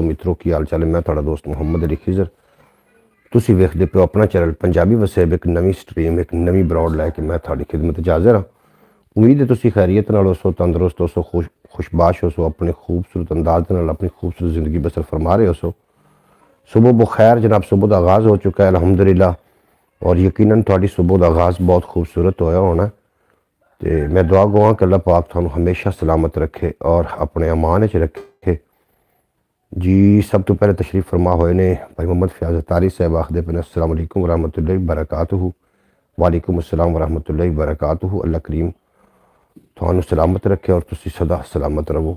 मित्रों की हाल चाल है। मैं थोड़ा दोस्त मुहम्मद अली खिजर। तुसी वेखदे पे अपना चैनल पंजाबी वसेब एक नवी स्ट्रीम एक नवी ब्रॉड लैके मैं थोड़ी खिदमत च हाज़र हाँ। उम्मीद है तुसी खैरियत नाल होसो, तंदुरुस्त होसो, खुशबाश होसो, अपने खूबसूरत अंदाज नाल अपनी खूबसूरत ज़िंदगी बसर फरमा रहे होसो। सुबह बखैर जनाब, सुबह का आगाज़ हो चुका है अल्हम्दुलिल्लाह, और यकीनन थोड़ी सुबह का आगाज़ बहुत खूबसूरत होया होना। तो मैं दुआ गवा कि अल्लाह पाक थानू हमेशा सलामत रखे और अपने अमान च रखे जी। सब तो पहले तशरीफ़ फरमा होए ने भाई मोहम्मद फयाज़ अतारी साहब आखदे पे अस्सलाम वालेकुम व रहमतुल्लाहि व बरकातुहू। वालेकुम अस्सलाम व रहमतुल्लाहि व बरकातुहू। अल्लाह करीम थानू सलामत रखे और तुसी सदा सलामत रहो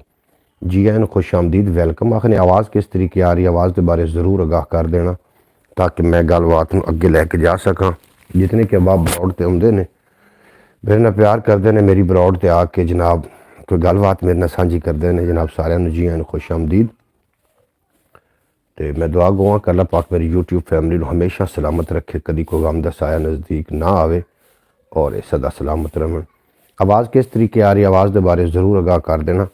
जी। एन खुश आमदीद वेलकम। आखने आवाज़ किस तरीके आ रही, आवाज़ के बारे ज़रूर आगाह कर देना ताकि मैं गलबात नू अगे लैके जा सकां। जितने कि अबाब ब्रॉड ते आउंदे ने, मेरे नाल प्यार करते हैं, मेरी ब्रॉड ते आके जनाब कोई गलबात मेरे नाल सांझी करते हैं जनाब, सारिਆਂ ਨੂੰ जी एन खुश आमदीद। तो मैं दुआ गवा कि अल्लाह पाक मेरी यूट्यूब फैमिली हमेशा सलामत रखे, कभी कोई गम का साया नज़दीक ना आवे और ये सदा सलामत रहें। आवाज़ किस तरीके आ रही, आवाज़ के बारे ज़रूर आगाह कर देना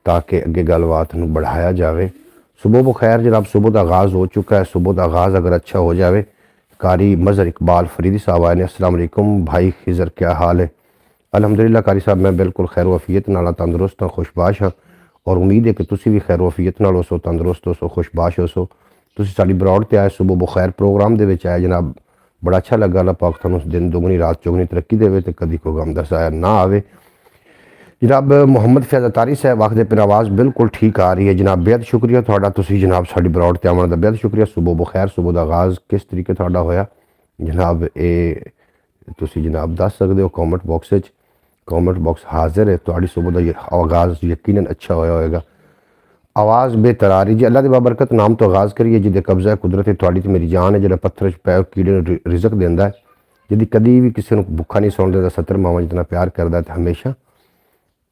ताकि अगे गलबात नू बढ़ाया जाए। सुबह बखैर जनाब, सुबह का आगाज़ हो चुका है। सुबह का आगाज़ अगर अच्छा हो जाए, कारी मज़हर इकबाल फरीदी साहब आए ने, अस्सलाम वालेकुम भाई खिज़र, क्या हाल है? अल्हम्दुलिल्लाह कारी साहब मैं बिल्कुल खैर वफ़ीयत नाल तंदुरुस्त हाँ, खुशबाश हाँ, और उम्मीद है कि तुसी भी खैर वफ़ीयत नाल होसो, तंदुरुस्त होसो, खुशबाश होसो। तुसी साडी ब्रॉड ते आए, सुबह बखैर प्रोग्राम दे विच आए जनाब, बड़ा अच्छा लगा। अल्लाह पाक तुहानू दिन दुगनी रात चौगनी तरक्की देवे ते कदी कोई गम दा साया ना आवे जनाब। मोहम्मद फैज़ अतारी साहब आखदे पे आवाज़ बिल्कुल ठीक आ रही है जनाब, बेहद शुक्रिया तुहाडा। तुसी जनाब साडी ब्रॉड ते आवन दा बेहद शुक्रिया। सुबह बखैर, सुबह दा आगाज़ किस तरीके तुहाडा होया जनाब, ये तुसी जनाब दस सकदे हो comment box which. Comment box हाजिर है, तुहाडी सुबह का आगाज़ यकीनन अच्छा होया होएगा। आवाज़ बेतरारी जी, अल्लाह दे बाबरकत नाम तो आगाज़ करिए जिदे कब्ज़ा है कुदरत है, तुहाडी ते मेरी जान है, जिहड़ा पत्थर च पै कीड़े रिज़क देंदा है, जिहदी कदी भी किसी को भुखा नहीं सौण देंदा, 70 मावां जितना प्यार करदा है, हमेशा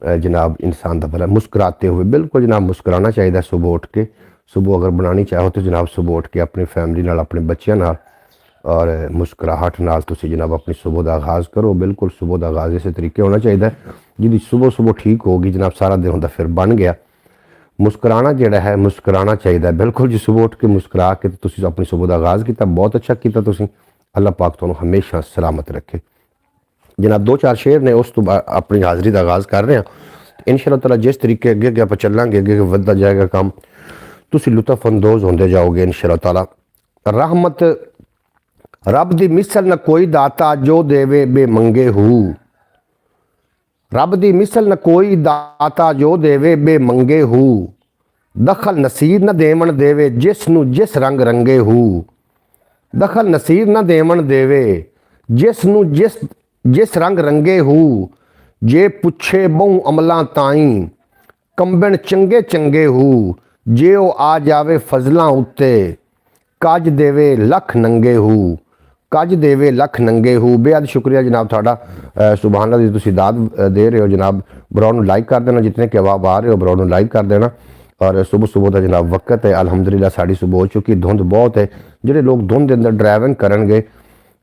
जनाब इंसान का भला मुस्कुराते हुए, बिल्कुल जनाब मुस्कुराना चाहिए सुबह उठ के। सुबह अगर बनानी चाहो तो जनाब सुबह उठ के अपनी फैमिली नाल, अपने बच्चों नाल और मुस्कुराहट नाल तुसी जनाब अपनी सुबह का आगाज़ करो। बिल्कुल सुबह का आगाज़ इस तरीके होना चाहिए जिहदी सुबह सुबह ठीक होगी जनाब, सारा दिन होंदा फिर बन गया। मुस्कुराना जोड़ा है, मुस्कुराना चाहिए बिल्कुल जी। सुबह उठ के मुस्कुरा के तुसी अपनी सुबह का आगाज़ किया, बहुत अच्छा किया तुसी। अल्लाह पाक तुहानू हमेशा सलामत रखे जनाब। दो चार शेर ने उस तो अपनी हाज़री का आगाज़ कर रहे हैं इंशाअल्लाह ताला। जिस तरीके अगे अगे आप चलांगे, अगे वधदा जाएगा काम, तुसी लुत्फ अंदोज़ होंदे जाओगे इंशाअल्लाह ताला। रहमत रब दी मिसल न कोई दाता जो देवे बे मंगे हू। रब दी मिसल न कोई दाता जो देवे बे मंगे हू। दखल नसीर न देवन देवे जिसनू जिस रंग रंगे हू। दखल नसीर न देवन देवे जिसनू जिस जिस रंग रंगे हू। जे पुछे बहु अमलां ताई कंबण चंगे चंगे हू। जे ओ आ जावे फजलां उत्ते कज देवे लख नंगे हू। कज देवे लख नंगे हू। बेहद शुक्रिया जनाब थाड़ा, सुबहान अल्लाह दी तुसी दाद दे रहे हो जनाब। ब्रॉड नू लाइक कर देना, जितने के अवाब आ रहे हो ब्रॉड नू लाइक कर देना। और सुबह सुबह का जनाब वक्त है, अल्हम्दुलिल्लाह साड़ी सुबह हो चुकी। धुंध बहुत है, जोड़े लोग धुंध के अंदर ड्राइविंग करेंगे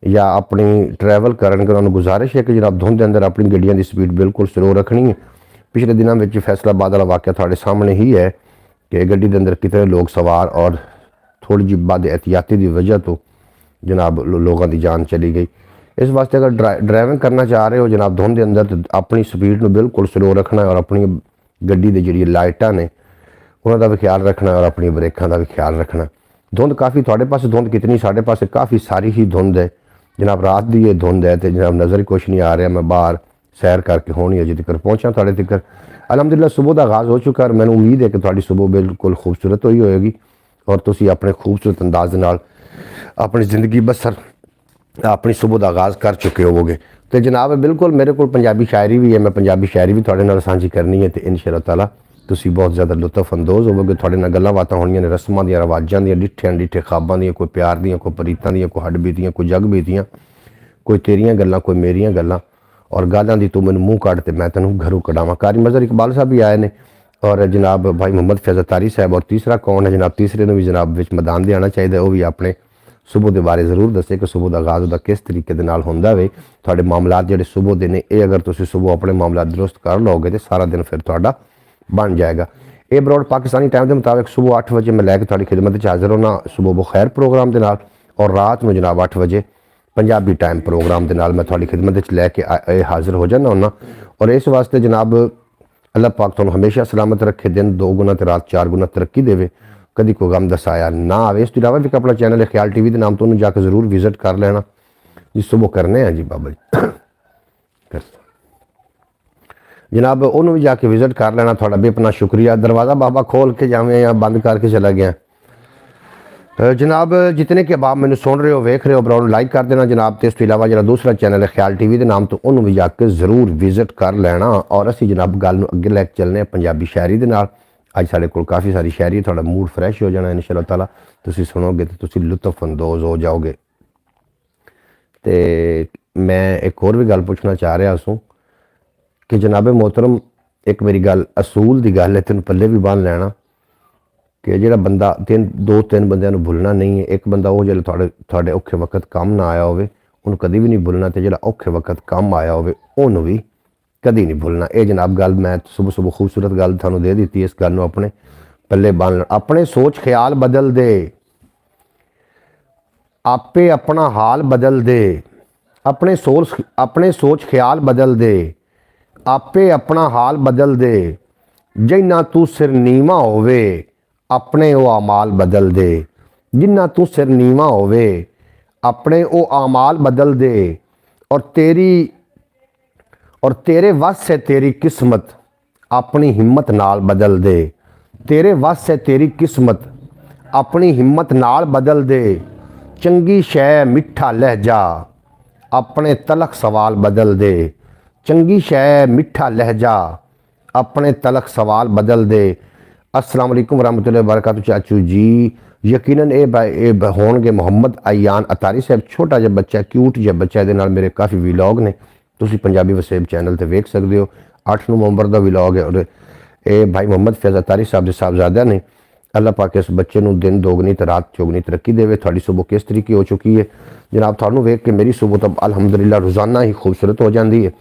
या अपनी ट्रैवल करेंगे उन्होंने गुजारिश है कि जनाब धुंध के अंदर अपनी गड्डियों की स्पीड बिल्कुल स्लो रखनी है। पिछले दिनों में फैसलाबाद वाला वाक़या थोड़े सामने ही है कि गड्डी के अंदर कितने लोग सवार और थोड़ी जी बद एहतियाती की वजह तो जनाब लोगों की जान चली गई। इस वास्ते अगर ड्राइविंग करना चाह रहे हो जनाब धुंध के अंदर, तो अपनी स्पीड में बिल्कुल स्लो रखना है और अपनी गड्डी की जी लाइटां ने उन्होंने भी ख्याल रखना और अपनी ब्रेकों का भी ख्याल रखना। धुंध काफ़ी, थोड़े पास धुंध कितनी, साढ़े पास काफ़ी सारी ही धुंध है जनाब। रात की ये धुंध है तो जनाब नज़र कुछ नहीं आ रहा। मैं बाहर सैर करके होनी अजे तक पहुँचा थोड़े तक। अलहमदुलिल्लाह सुबह का आगाज़ हो चुका है और मैंने उम्मीद है कि थोड़ी सुबह बिल्कुल खूबसूरत हुई होएगी और तुसी अपने खूबसूरत अंदाज नाल अपनी ज़िंदगी बसर अपनी सुबह का आगाज़ कर चुके होवोगे। तो जनाब बिल्कुल मेरे को पंजाबी शायरी भी है, मैं पंजाबी शायरी भी थोड़े नाल सांझी करनी है। तो इंशाअल्लाह ताला तुसी बहुत ज़्यादा लुत्फ अंदोज़ होवोगे। थोड़े नाल गल्लां बातां होणियां ने, रस्मां दियां, रवाजां दियां, डिठियां डिठे ख्वाबां दियां, कोई प्यार दियां, कोई परीतां दियां, कोई हड्ड बीतियां, कोई जग बीतियां, कोई तेरियां गल्लां, कोई मेरियां गल्लां और गालां दी तू मैनूं मूँह कढ़ ते मैं तैनूं घरों कढ़ावां। कारी मज़हर इकबाल साहब भी आए ने और जनाब भाई मोहम्मद फैज़ अतारी साहब। और तीसरा कौन है जनाब, तीसरे ने भी जनाब विच मैदान दे आना चाहिए। वो भी अपने सुबह के बारे जरूर दसे कि सुबह का आगाज़ उसका किस तरीके दे नाल होंदा वे। तुहाडे मामलात जिहड़े सुबह दे ने, ये अगर तुसीं सुबह अपने मामलात दुरुस्त कर लोगे तो सारा दिन फिर तुहाडा बन जाएगा। ਇਹ ਬਰੋਡ ਪਾਕਿस्तानी टाइम के मुताबिक सुबह 8 बजे मैं लैके थोड़ी खिदमत हाजिर होना सुबह बखैर प्रोग्राम के नाल और रात में जनाब 8 बजे पंजाबी टाइम प्रोग्राम के नाल मैं थोड़ी खिदमत लैके हाजिर हो जाना होना। और इस वास्ते जनाब अल्लाह पाक तुहानू हमेशा सलामत रखे, दिन 2 गुना तो रात 4 गुना तरक्की देवे, कभी कोई गम दसाया ना आवे। इस तो इलावा भी अपना चैनल है ख्याल TV के नाम तो जाके जरूर विजिट कर लेना जी। सुबह करने हैं जी बाबा जी जनाब, उन्होंने भी जाके विजिट कर लेना। थोड़ा भी अपना शुक्रिया। दरवाज़ा बाबा खोल के जावे या बंद करके चला गया जनाब। जितने के बाप मैंने सुन रहे हो वेख रहे हो ब्राउन लाइक कर देना जनाब। तो इस तो इलावा जो दूसरा चैनल है ख्याल TV के नाम तो उन्होंने भी जाके जरूर विजिट कर लेना। और असी जनाब गल अगे लैके चलने पंजाबी शायरी के नाल। अज साढ़े को काफ़ी सारी शायरी, थोड़ा मूड फ्रैश हो जाना इंशाअल्लाह ताला। तुसीं सुनोगे तो तुसीं लुत्फ अंदोज़ हो जाओगे। तो मैं एक और भी गल पूछना चाह रहा सूँ कि जनाब मोहतरम, एक मेरी गल असूल की गल है, तेन पल्ले भी बन लेना कि जो बंदा 2-3 बंद भुलना नहीं है। एक बंदा वो जो थोड़े औखे वक्त काम ना आया होवे उन्होंने कभी भी नहीं भुलना, तो जो औखे वक्त काम आया होवे उन्होंने भी कभी नहीं भुलना। ये जनाब गल मैं सुबह सुबह खूबसूरत गल थानू दे दी। इस गल अपने पल्ले बन लेना। अपने सोच ख्याल बदल दे, आपे अपना हाल बदल दे। अपने सोच ख्याल बदल दे, आपे अपना हाल बदल दे। जिन्ना तू सिर नीवा होवे अपने वो आमाल बदल दे। जिन्ना तू सिर नीवा होवे अपने वो आमाल बदल दे। और तेरे वस से तेरी किस्मत अपनी हिम्मत नाल बदल दे। तेरे वस से तेरी किस्मत अपनी हिम्मत नाल बदल दे। चंगी शै मिठा लहजा अपने तलख सवाल बदल दे। चंगी शै मिठा लहजा अपने तलख सवाल बदल दे। अस्सलाम वालेकुम रहमतुल्लाहि व बरकातहू चाचू जी। यकीनन ये होणगे मुहम्मद अयान अतारी साहब, छोटा जिहा बच्चा, क्यूट जिहा बच्चा। ये नाल मेरे काफ़ी विलॉग ने, तुसीं पंजाबी वसेब चैनल पर वेख सकते हो। 8 नवंबर का विलॉग है और ये भाई मुहम्मद फैज़ अतारी साहब के साहबजादा ने। अल्लाह पाक इस बच्चे को दिन दोगुनी तो रात चौगुनी तरक्की देवे। थोड़ी सुबह किस तरीके हो चुकी है जनाब, थानू वेख के मेरी सुबह तो अलहमदुलिल्लाह रोज़ाना ही खूबसूरत हो जाती है।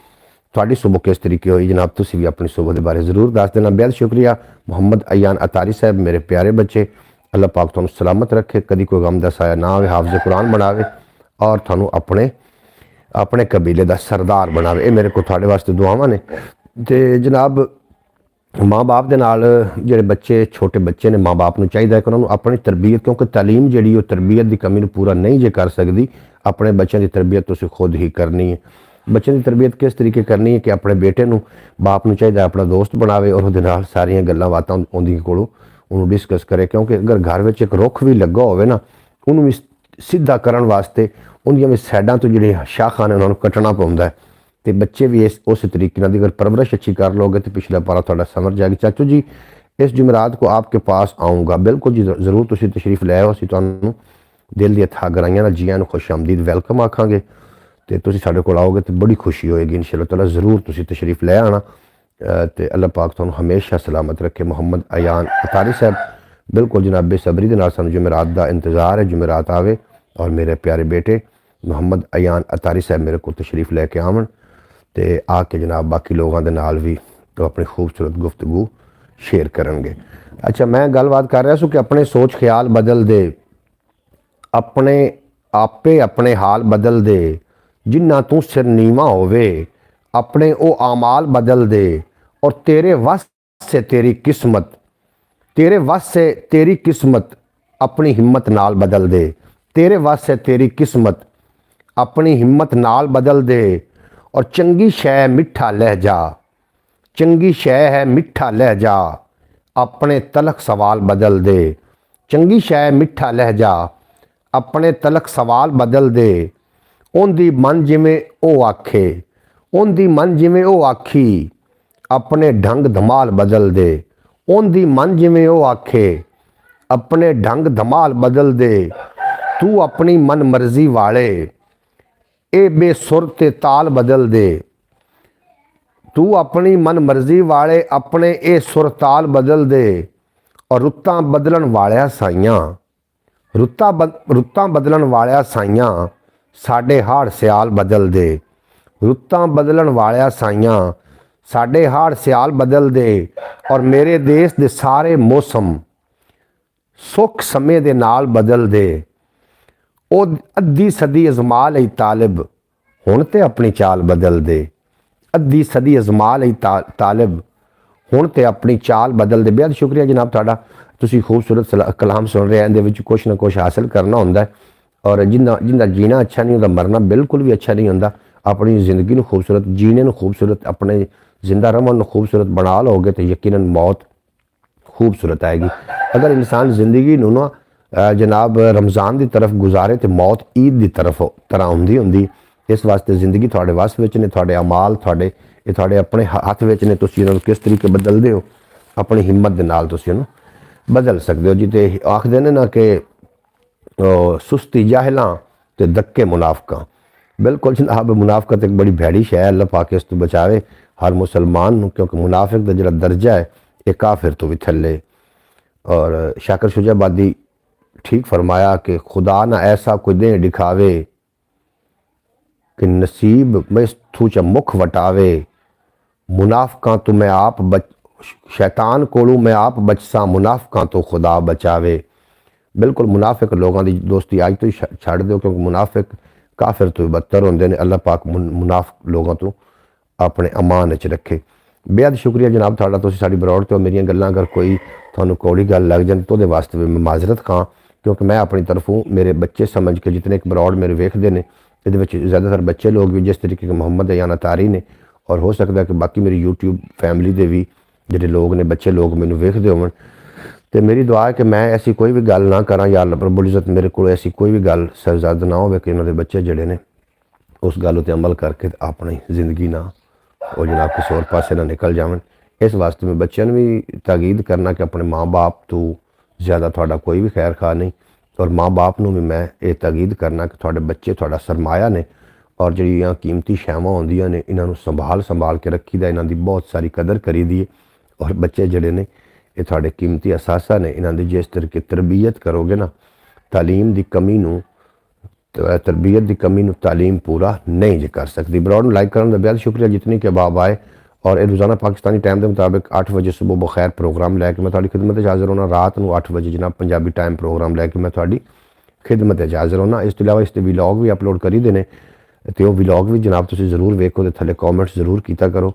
थोड़ी सुबह किस तरीके हुई जनाब, तुसीं भी अपनी सुबह के बारे ज़रूर दस देना। बेहद शुक्रिया मुहम्मद अयान अतारी साहब, मेरे प्यारे बच्चे। अल्लाह पाक तुहानू सलामत रखे, कभी कोई गम दा साया ना आवे, हाफिज़ कुरान बनावे और थानू अपने कबीले का सरदार बनावे। ये मेरे को थोड़े वास्ते दुआवां ने। तो जनाब माँ बाप के नाल जो बच्चे छोटे बच्चे ने, माँ बाप को चाहिए कि उन्होंने अपनी तरबीयत, क्योंकि तालीम जी तरबीयत की कमी पूरा नहीं जे कर सकती। अपने बच्चों की तरबीयत तुसीं खुद ही करनी है। बच्चों की तरबीयत किस तरीके करनी है कि अपने बेटे को बाप को चाहिए अपना दोस्त बनावे और वो सारिया गल्लां बातां उन्हीं कोलों उन्होंने डिस्कस करे। क्योंकि अगर घर में एक रुख भी लगा होवे ना, उन्होंने भी सीधा करने वास्ते उन्दियां भी साइडां तो जिहड़े शाखां ने उन्होंने कटना पौंदा है। तो बच्चे भी उस तरीके नाल अगर परवरिश अच्छी कर लोगे तो पिछला पारा थोड़ा समझ जाएगी। चाचू जी इस जुमेरात को आपके पास आऊँगा। बिल्कुल जी जरूर, तुसीं तशरीफ ले आओ। असीं तुहानूं दिल दी हत्थां गराइयां नाल जी आयां नूं खुश आमदीद वेलकम आखांगे। तो तुसीं साडे कोल आओगे तो बड़ी खुशी होएगी इंशाअल्लाह ताला। ज़रूर तुसीं तशरीफ ले आना। तो अल्लाह पाक तुहानूं हमेशा सलामत रखे। मुहम्मद अयान अतारी साहब बिल्कुल जनाब बेसब्री दे नाल सानूं जुमेरात दा इंतज़ार है, जुमेरात आवे और मेरे प्यारे बेटे मुहम्मद अयान अतारी साहब मेरे को तशरीफ लैके आवन तो आके जनाब बाकी लोगों के नाल भी तो अपनी खूबसूरत गुफ्तगू शेयर करेंगे। अच्छा, मैं गलबात कर रहा सू कि अपने सोच ख्याल बदल दे, अपने आपे अपने हाल बदल दे। जिन्ना तू सिर नीवा होवे अपने वो आमाल बदल दे। और तेरे वस से तेरी किस्मत, तेरे वस से तेरी किस्मत अपनी हिम्मत नाल बदल दे। तेरे वस से तेरी किस्मत अपनी हिम्मत नाल बदल दे। और चंगी शै मिठा लहजा, चंगी शै है मिठा लहजा अपने तलख सवाल बदल दे। चंगी शै मिठा लहजा अपने तलख सवाल बदल दे। उनदी मन जिमें ओ आखे, उनदी मन जिमें ओ आखी अपने ढंग धमाल बदल दे। उनदी मन जिमें ओ आखे अपने ढंग धमाल बदल दे। तू अपनी मन मर्जी वाले ए बेसुर ते ताल बदल दे। तू अपनी मन मर्जी वाले अपने ए सुर ताल बदल दे। और रुत्तां बदलन वालिया साइयां, रुत्तां बदलन वालिया साइयां साडे हाड़ सियाल बदल दे। रुत्तां बदलन वालिया साइयां ਸਾਡੇ ਹਾੜ ਸਿਆਲ ਬਦਲਦੇ ਔਰ ਮੇਰੇ ਦੇਸ਼ ਦੇ ਸਾਰੇ ਮੌਸਮ ਸੁੱਖ ਸਮੇਂ ਦੇ ਨਾਲ ਬਦਲਦੇ। ਉਹ ਅੱਧੀ ਸਦੀ ਅਜ਼ਮਾ ਲਈ ਤਾਲਿਬ, ਹੁਣ ਤੇ ਆਪਣੀ ਚਾਲ ਬਦਲਦੇ। ਅੱਧੀ ਸਦੀ ਅਜ਼ਮਾ ਲਈ ਤਾਲਿਬ, ਹੁਣ ਤੇ ਆਪਣੀ ਚਾਲ ਬਦਲਦੇ। ਬੇहद ਸ਼ੁਕਰੀਆ ਜਨਾਬ ਤੁਹਾਡਾ, ਤੁਸੀਂ ਖੂਬਸੂਰਤ ਕਲਾਮ ਸੁਣ ਰਹੇ, ਇਹਦੇ ਵਿੱਚ ਕੁਛ ਨਾ ਕੁਛ ਹਾਸਿਲ ਕਰਨਾ ਹੁੰਦਾ ਹੈ। ਔਰ ਜਿੰਦਾ ਜੀਣਾ ਅੱਛਾ ਨਹੀਂ ਹੁੰਦਾ, ਮਰਨਾ ਬਿਲਕੁਲ ਵੀ ਅੱਛਾ ਨਹੀਂ ਹੁੰਦਾ। ਆਪਣੀ ਜ਼ਿੰਦਗੀ ਨੂੰ ਖੂਬਸੂਰਤ ਜੀਣੇ ਨੂੰ ਖੂਬਸੂਰਤ, ਆਪਣੇ ਜ਼ਿੰਦਾ ਰਹਿਣ ਨੂੰ ਖੂਬਸੂਰਤ ਬਣਾ ਲਓਗੇ ਤਾਂ ਯਕੀਨਨ ਮੌਤ ਖੂਬਸੂਰਤ ਆएगी। अगर इंसान ज़िंदगी ਨੂੰ ਨਾ जनाब रमज़ान की तरफ गुजारे तो मौत ईद की तरह होंगी होंगी। इस वास्ते ज़िंदगी थोड़े वस विच ने, थोड़े अमाल थोड़े अपने हथ विच ने। तुसीं इन्हां नूं किस तरीके बदलते हो, अपनी हिम्मत के नाल तुसीं इन्हां बदल सकते हो जी। तो आखदे ने ना कि सुस्ती जाहिलां ते धक्के मुनाफिकां। बिल्कुल जनाब मुनाफिकत एक बड़ी भैड़ी शै है, अल्लाह पाक इस तो बचावे हर मुसलमान नूं, क्योंकि मुनाफिक का जिहड़ा दर्जा है ये काफिर तो भी थल्ले। और शाकिर शुजाबादी ठीक फरमाया कि खुदा ना ऐसा कोई दे दिखावे कि नसीब में थू च मुख वटावे। मुनाफिकां तो मैं आप शैतान कोलू मैं आप बचसा, मुनाफिकां तो खुदा बचावे। बिल्कुल मुनाफिक लोगों की दोस्ती अज तो ही छड़ दो, क्योंकि मुनाफिक काफिर तो बदतर होंगे ने। अल्लाह पाक मुनाफिक लोगों तो अपने अमान च रखे। बेहद शुक्रिया जनाब थोड़ा, तुसीं साडी बरौड़ तो मेरिया गल्लां अगर कोई थानू कौड़ी गल लग जाए तो वास्ते भी मैं माजरत खां, क्योंकि मैं अपनी तरफों मेरे बच्चे समझ के जितने एक बरौड़ मेरे वेखते हैं, ये ज़्यादातर बच्चे लोग भी जिस तरीके के मोहम्मद या तारी ने, और हो सकता है कि बाकी मेरी यूट्यूब फैमिली के भी जो लोग ने बच्चे लोग मैनू वेखते होवन। तो मेरी दुआ है कि मैं ऐसी कोई भी गल ना करा, या अल्लाह रब्बुल इज़्ज़त मेरे को ऐसी कोई भी गल सरजद ना हो कि इन्होंने बच्चे जड़े ने उस गल उत्ते अमल करके अपनी जिंदगी ना और जनाब किसी होर पासे ना निकल जावन। इस वास्ते मैं बच्चों भी ताकीद करना कि अपने माँ बाप तो ज़्यादा थोड़ा कोई भी खैर खा नहीं, और माँ बाप नूं भी मैं ये ताकीद करना कि थोड़े बच्चे थोड़ा सरमाया ने, और जिहड़ियां कीमती शैवां होंदियां ने इन्हां नूं संभाल के रखी दा, इन्हां दी बहुत सारी कदर करी दी है। और बच्चे जिहड़े ने ये थोड़े कीमती असासा ने, इन्हां दी जिस तरीके तरबियत करोगे ना, तालीम की कमी नूं तरबियत की कमी नूं तालीम पूरा नहीं जी कर सकती। ब्रॉड नूं लाइक करने का बेहद शुक्रिया जितनी के अहबाब आए। और ये रोज़ाना पाकिस्तानी टाइम के मुताबिक 8 बजे सुबह बखैर प्रोग्राम लैके मैं थोड़ी खिदमत हाज़र होना। रात को 8 बजे जनाब पंजाबी टाइम प्रोग्राम लैके मैं थोड़ी खिदमत हाज़र होना। इस तो इलावा इसके विलॉग भी अपलोड करी देने, तो विलॉग भी जनाब तुसीं ज़रूर वेखो, तो थले कॉमेंट्स ज़रूर किया करो।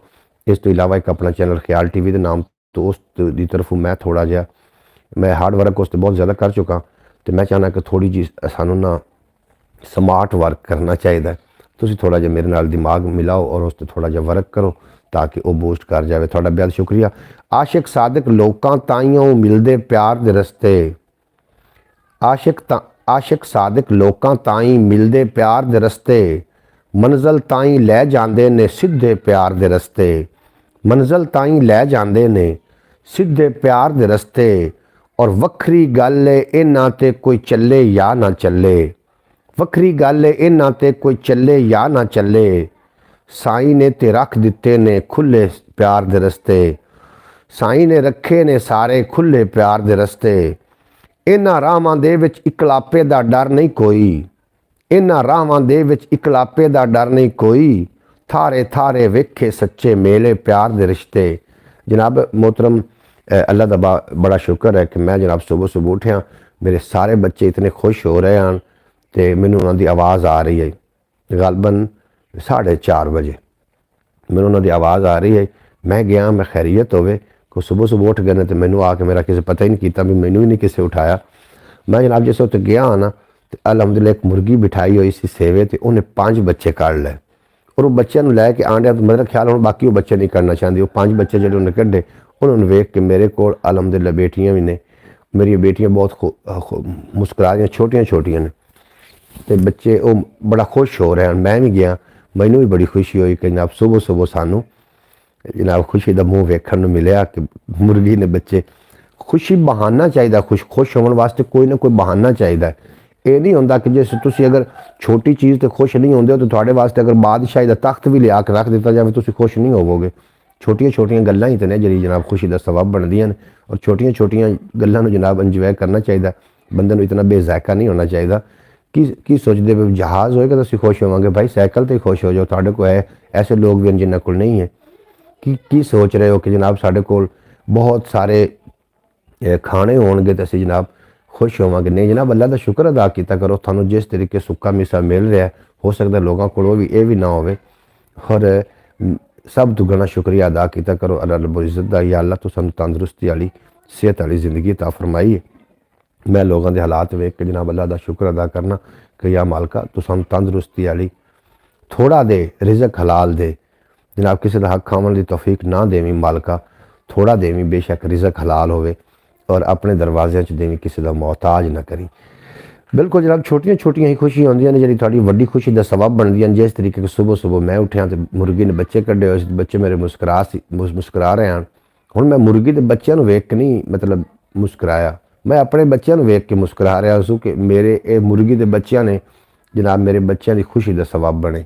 इस तो इलावा एक अपना चैनल ख्याल TV के नाम तो उस दी तरफों मैं थोड़ा जहा मैं हार्ड वर्क उस बहुत ज़्यादा कर चुका, तो मैं चाहना कि थोड़ी जी सानू ना स्मार्ट वर्क करना चाहिए। तुसीं थोड़ा जिहा मेरे नाल दिमाग मिलाओ और उस थोड़ा जिहा वर्क करो ताकि वह बूस्ट कर जाए। थोड़ा बेहद शुक्रिया। आशिक सादिक लोकां ताइयों मिलदे प्यार दे रस्ते, आशिक सादिक लोकां ताई मिलदे प्यार दे रस्ते, मंजिल ताई लै जांदे ने सीधे प्यार दे रस्ते, मंजिल ताई लै जांदे ने सीधे प्यार दे रस्ते। और वखरी गल है इन्हां ते कोई चले या ना चले, वखरी गल है इन्हां ते कोई चले या ना चले। साईं ने ते रख दिते ने खुले प्यार दे रस्ते, साईं ने रखे ने सारे खुले प्यार दे रस्ते। इन्हां राहां दे विच इकलापे दा डर नहीं कोई, इन्हां राहां दे विच इकलापे दा डर नहीं कोई। थारे थारे वेखे सच्चे मेले प्यार दे रिश्ते। जनाब मोहतरम अल्लाह दा बड़ा शुक्र है कि मैं जनाब सुबह सुबह उठिया, मेरे सारे बच्चे इतने खुश हो रहे हैं, तो मैनू उन्होंने आवाज़ आ रही है गलबन 4:30 बजे मैनू उन्होंने आवाज़ आ रही है। मैं गया, मैं खैरियत होवे को सुबह सुबह उठ गए तो मैनू आके मेरा किसी पता ही नहीं किया, भी मैनू ही नहीं किसी उठाया। मैं जनाब जिस उत्ते गया ना तो अलहमदुलिल्लाह एक मुर्गी बिठाई हुई सी सेवे, तो उन्हें 5 बच्चे काढ़ ले, और वो बच्चों को लैके आंडिया तो मेरा ख्याल हम बाकी वो बच्चे नहीं करना चाहते। वो 5 बच्चे जो उन्हें कढ़े उन्होंने वेख के मेरे को अलहमदुलिल्लाह बेटियां भी ने, मेरी बेटियां बहुत मुस्कुरा रही, छोटियां छोटियां ने, तो बच्चे वो बड़ा खुश हो रहे हैं। मैं भी गया, मैनू भी बड़ी खुशी हुई कि जनाब सुबह सुबह सानू जनाब खुशी का मूँह वेखण मिले कि मुर्गी ने बच्चे। खुशी बहाना चाहिए, खुश होने वास्ते कोई ना कोई बहाना चाहिए। ये नहीं होंदा कि जे तुसीं अगर छोटी चीज़ तो खुश नहीं होंदे तो तुहाडे वास्ते अगर बादशाही दा तख्त भी लिया के रख दिता जाए तुसीं खुश नहीं होवोगे। छोटियां छोटियां गल्लां ही तो ने जिहड़ी जनाब खुशी का सबब बनदियां ने, और छोटियां छोटियां गल्लां नूं जनाब इंजॉय करना चाहिए। बंदे नूं इतना बेज़ायका नहीं होना चाहिए। की सोचते भी जहाज़ होएगा तो असीं खुश होवांगे, भाई साइकिल तो ही खुश हो जाओ। तुहाडे कोल है ऐसे लोग भी जिन्हां कोल नहीं है, ਕੀ ਸੋਚ ਰਹੇ ਹੋ ਕਿ ਜਨਾਬ ਸਾਡੇ ਕੋਲ ਬਹੁਤ ਸਾਰੇ ਖਾਣੇ ਹੋਣਗੇ ਤੇ ਅਸੀਂ ਜਨਾਬ खुश होवांगे? नहीं जनाब, अल्लाह का शुक्र अदा किया करो। थानू जिस तरीके सुक्का मिसा मिल रहा है, हो सकता है लोगों को ये भी ना हो, और सब दुगना शुक्रिया अदा किया करो अल्लाह रब्बुल इज़्ज़त दा। या अल्लाह तो सानू तंदुरुस्ती वाली सेहत वाली जिंदगी अता फरमाई है। मैं लोगों के हालात वेख के जनाब अल्लाह का शुक्र अदा करना कि या मालका तू सानू तंदुरुस्ती वाली थोड़ा दे, रिज़क हलाल दे जनाब, किसी का हक खावन की तौफीक ना देवी मालका, थोड़ा देवी, बेशक रिज़क हलाल होवे, और अपने दरवाजे च देवी, किसी का मोहताज ना करी। बिल्कुल जनाब, छोटिया छोटिया ही खुशियां होंदियां ने जी थोड़ी वड्डी खुशी का सबब बनदियां। जिस तरीके सुबह सुबह मैं उठा तो मुर्गी ने बच्चे कड्डे हुए, बच्चे मेरे मुस्कुरा रहे हैं। हुण मैं मुर्गी के बच्चों को वेख के नहीं मतलब मुस्कुराया, मैं अपने बच्चों को वेख के मुस्कुरा रहा सू कि मेरे ये मुर्गी के बच्चों ने जनाब मेरे बच्चों की खुशी का सबब बने।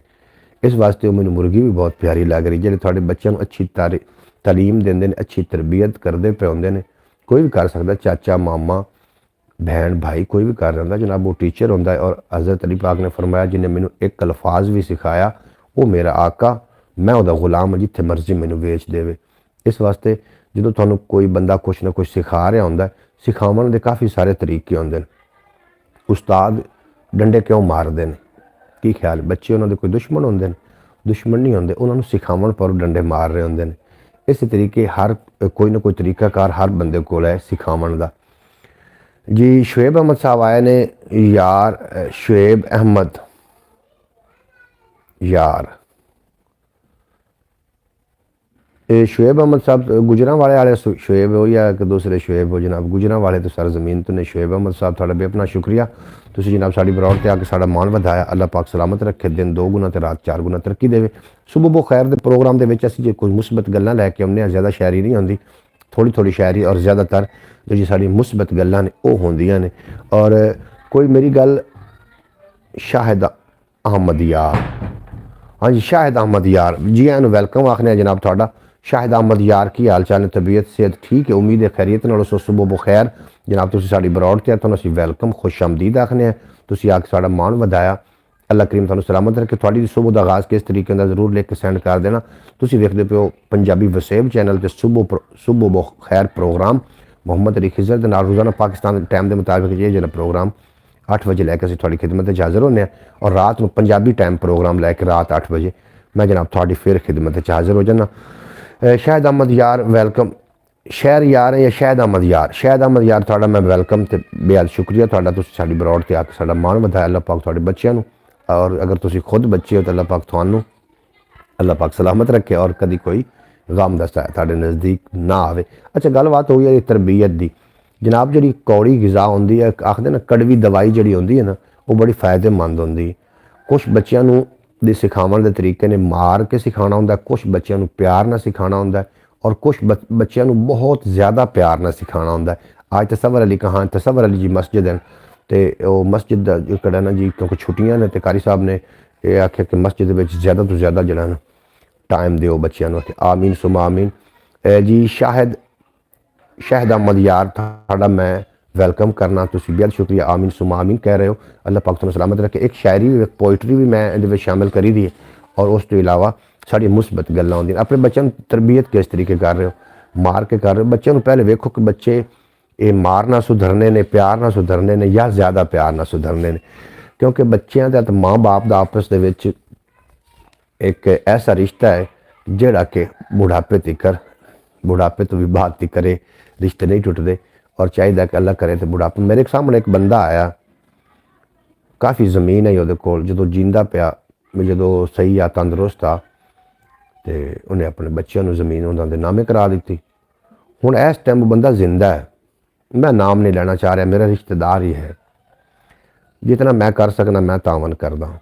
इस वास्ते मैंने मुर्गी भी बहुत प्यारी लग रही, जो थोड़े बच्चों को अच्छी तालीम देंगे, अच्छी तरबियत करते पे होंगे ने। कोई भी कर सकता, चाचा मामा बहन भाई कोई भी कर रहा जनाब, वो टीचर होंदा है। और हज़रत अली पाक ने फरमाया जिन्हें मैंने एक अल्फाज भी सिखाया वो मेरा आका, मैं वह गुलाम जिथे मर्जी मैनू वेच देवे। इस वास्ते जो थानू कोई बंदा कुछ ना कुछ सिखा रहा होंदा, सिखावन के काफ़ी सारे तरीके होंगे। उस्ताद डंडे क्यों मारते हैं? की ख्याल? बच्चे उन्होंने कोई दुश्मन होंगे? दुश्मन नहीं होंगे, उन्होंने सिखावन पर डंडे मार रहे होंगे। इस तरीके हर कोई ना कोई तरीकाकार हर बंदे को है सिखावन का। जी शुएब अहमद साहब आए ने, यार शुएब अहमद यार, शुएब अहमद साहब गुजरांवाले वाले शुएब हो या कि दूसरे शुएब हो जनाब? गुजरांवाले तो सर जमीन तो ने। शुएब अहमद साहब थोड़ा बेअपना शुक्रिया, तुसीं जनाब साड़ी बरौर ते आके साड़ा मान वधाया। अल्लाह पाक सलामत रखे, दिन 2 गुना ते रात 4 गुना तरक्की देवे। सुबह बो खैर के प्रोग्राम के विच असीं जे कोई मुस्बत गल्लां लैके आउने आ, ज़्यादा शायरी नहीं होंदी, थोड़ी थोड़ी शायरी, और ज़्यादातर जी साड़ी मुस्बत गल्लां ने वो होंदियां ने। और कोई मेरी गल शाहिद अहमद यार, हाँ जी शाहिद अहमद यार जी, एन वैलकम आखने जनाब थोड़ा। शाहिद अहमद यार की हाल चाल ने? तबीयत सेहत ठीक है? उम्मीद है खैरियत नाल। सुबह बखैर जनाब, तुसीं साडी बरौड़ ते तुहानूं असीं वैलकम खुश आमदीद आखने, तुसीं आके साड़ा मान वधाया। अल्लाह करीम तुहानूं सलामत रखे। थोड़ी सुबह का आगाज़ किस तरीके का जरूर लिख के सेंड कर देना। तुसीं वेखदे पे हो पंजाबी वसेब चैनल ते सुबह बखैर प्रोग्राम मोहम्मद अली खिजर के नाल रोज़ाना पाकिस्तान टाइम के मुताबिक ये जना प्रोग्राम 8 बजे लैके असीं थोड़ी खिदमत हाज़र होने, और रात में पंजाबी टाइम प्रोग्राम लैके रात 8 बजे मैं जनाब थोड़ी फिर खिदमत हाज़र हो जाना। शाहिद अहमद यार वेलकम, शहर यार है या शाहिद अहमद यार? शाहिद अहमद यार थोड़ा मैं वेलकम तो बेहद शुक्रिया थोड़ा, तुसीं साडी बरौड़ ते आके साड़ा मान वधाया। अल्लाह पाक थोड़े बच्चों को, और अगर तुसीं खुद बच्चे हो तो अल्लाह पाक थानू अल्लाह पाक सलामत रखे, और कभी कोई गम दा साया तुहाडे नज़दीक ना आवे। अच्छा गलबात हो गई तरबीयत की जनाब, जी कौड़ी गिज़ा होंदी है, आखदे ना कड़वी दवाई जी होंदी है ना, वो बड़ी फायदेमंद होंदी। कुछ बच्चों दे सिखावन के तरीके ने मार के सिखाना होंदा, कुछ बच्चों को प्यार ना सिखाना होंदा, और कुछ बच्चों को बहुत ज़्यादा प्यार ना सिखाना होंदा। आज तसव्वुर अली कहाँ तसव्वुर अली जी मस्जिद है, तो मस्जिद का ना जी क्योंकि छुट्टियां ने, तो कारी साहब ने यह आख्या कि मस्जिद में ज़्यादा तो ज़्यादा जरा ना टाइम दो बच्चों को। आमीन सुमा आमीन। जी शाहिद अहमद यार थाड़ा मैं वेलकम करना, तुसीं बेहद शुक्रिया, आमीन सुमा आमीन कह रहे हो। अल्लाह पाक तुहानूं सलामत रखे। एक शायरी भी, एक पोइट्री भी मैं इहदे विच शामिल करी दी है, और उस तो इलावा साड़ी मुस्बत गल्लां होंदियां। अपने बच्चों की तरबियत किस तरीके कर रहे हो? मार के कर रहे हो? बच्चों को पहले वेखो कि बच्चे ये मार ना सुधरने ने, प्यार ना सुधरने ने, या ज़्यादा प्यार ना सुधरने ने। क्योंकि बच्चों का तो माँ बाप का आपस दे विच एक ऐसा रिश्ता है जिहड़ा कि बुढ़ापे तो भी बाद तिकर रिश्ते नहीं टुटते, और चाहिए कि अल्लाह करे तो बुढ़ापे। मेरे सामने एक बंदा आया, काफ़ी ज़मीन है वो कोल, जो जींदा पिया, जो सही आ तंदुरुस्त आ, तो उन्हें अपने बच्चों को ज़मीन उन्होंने नामे करा दी। हुण इस टाइम बंदा जिंदा है, मैं नाम नहीं लेना चाह रहा, मेरा रिश्तेदार ही है, जितना मैं कर सकना मैं तावन करदा।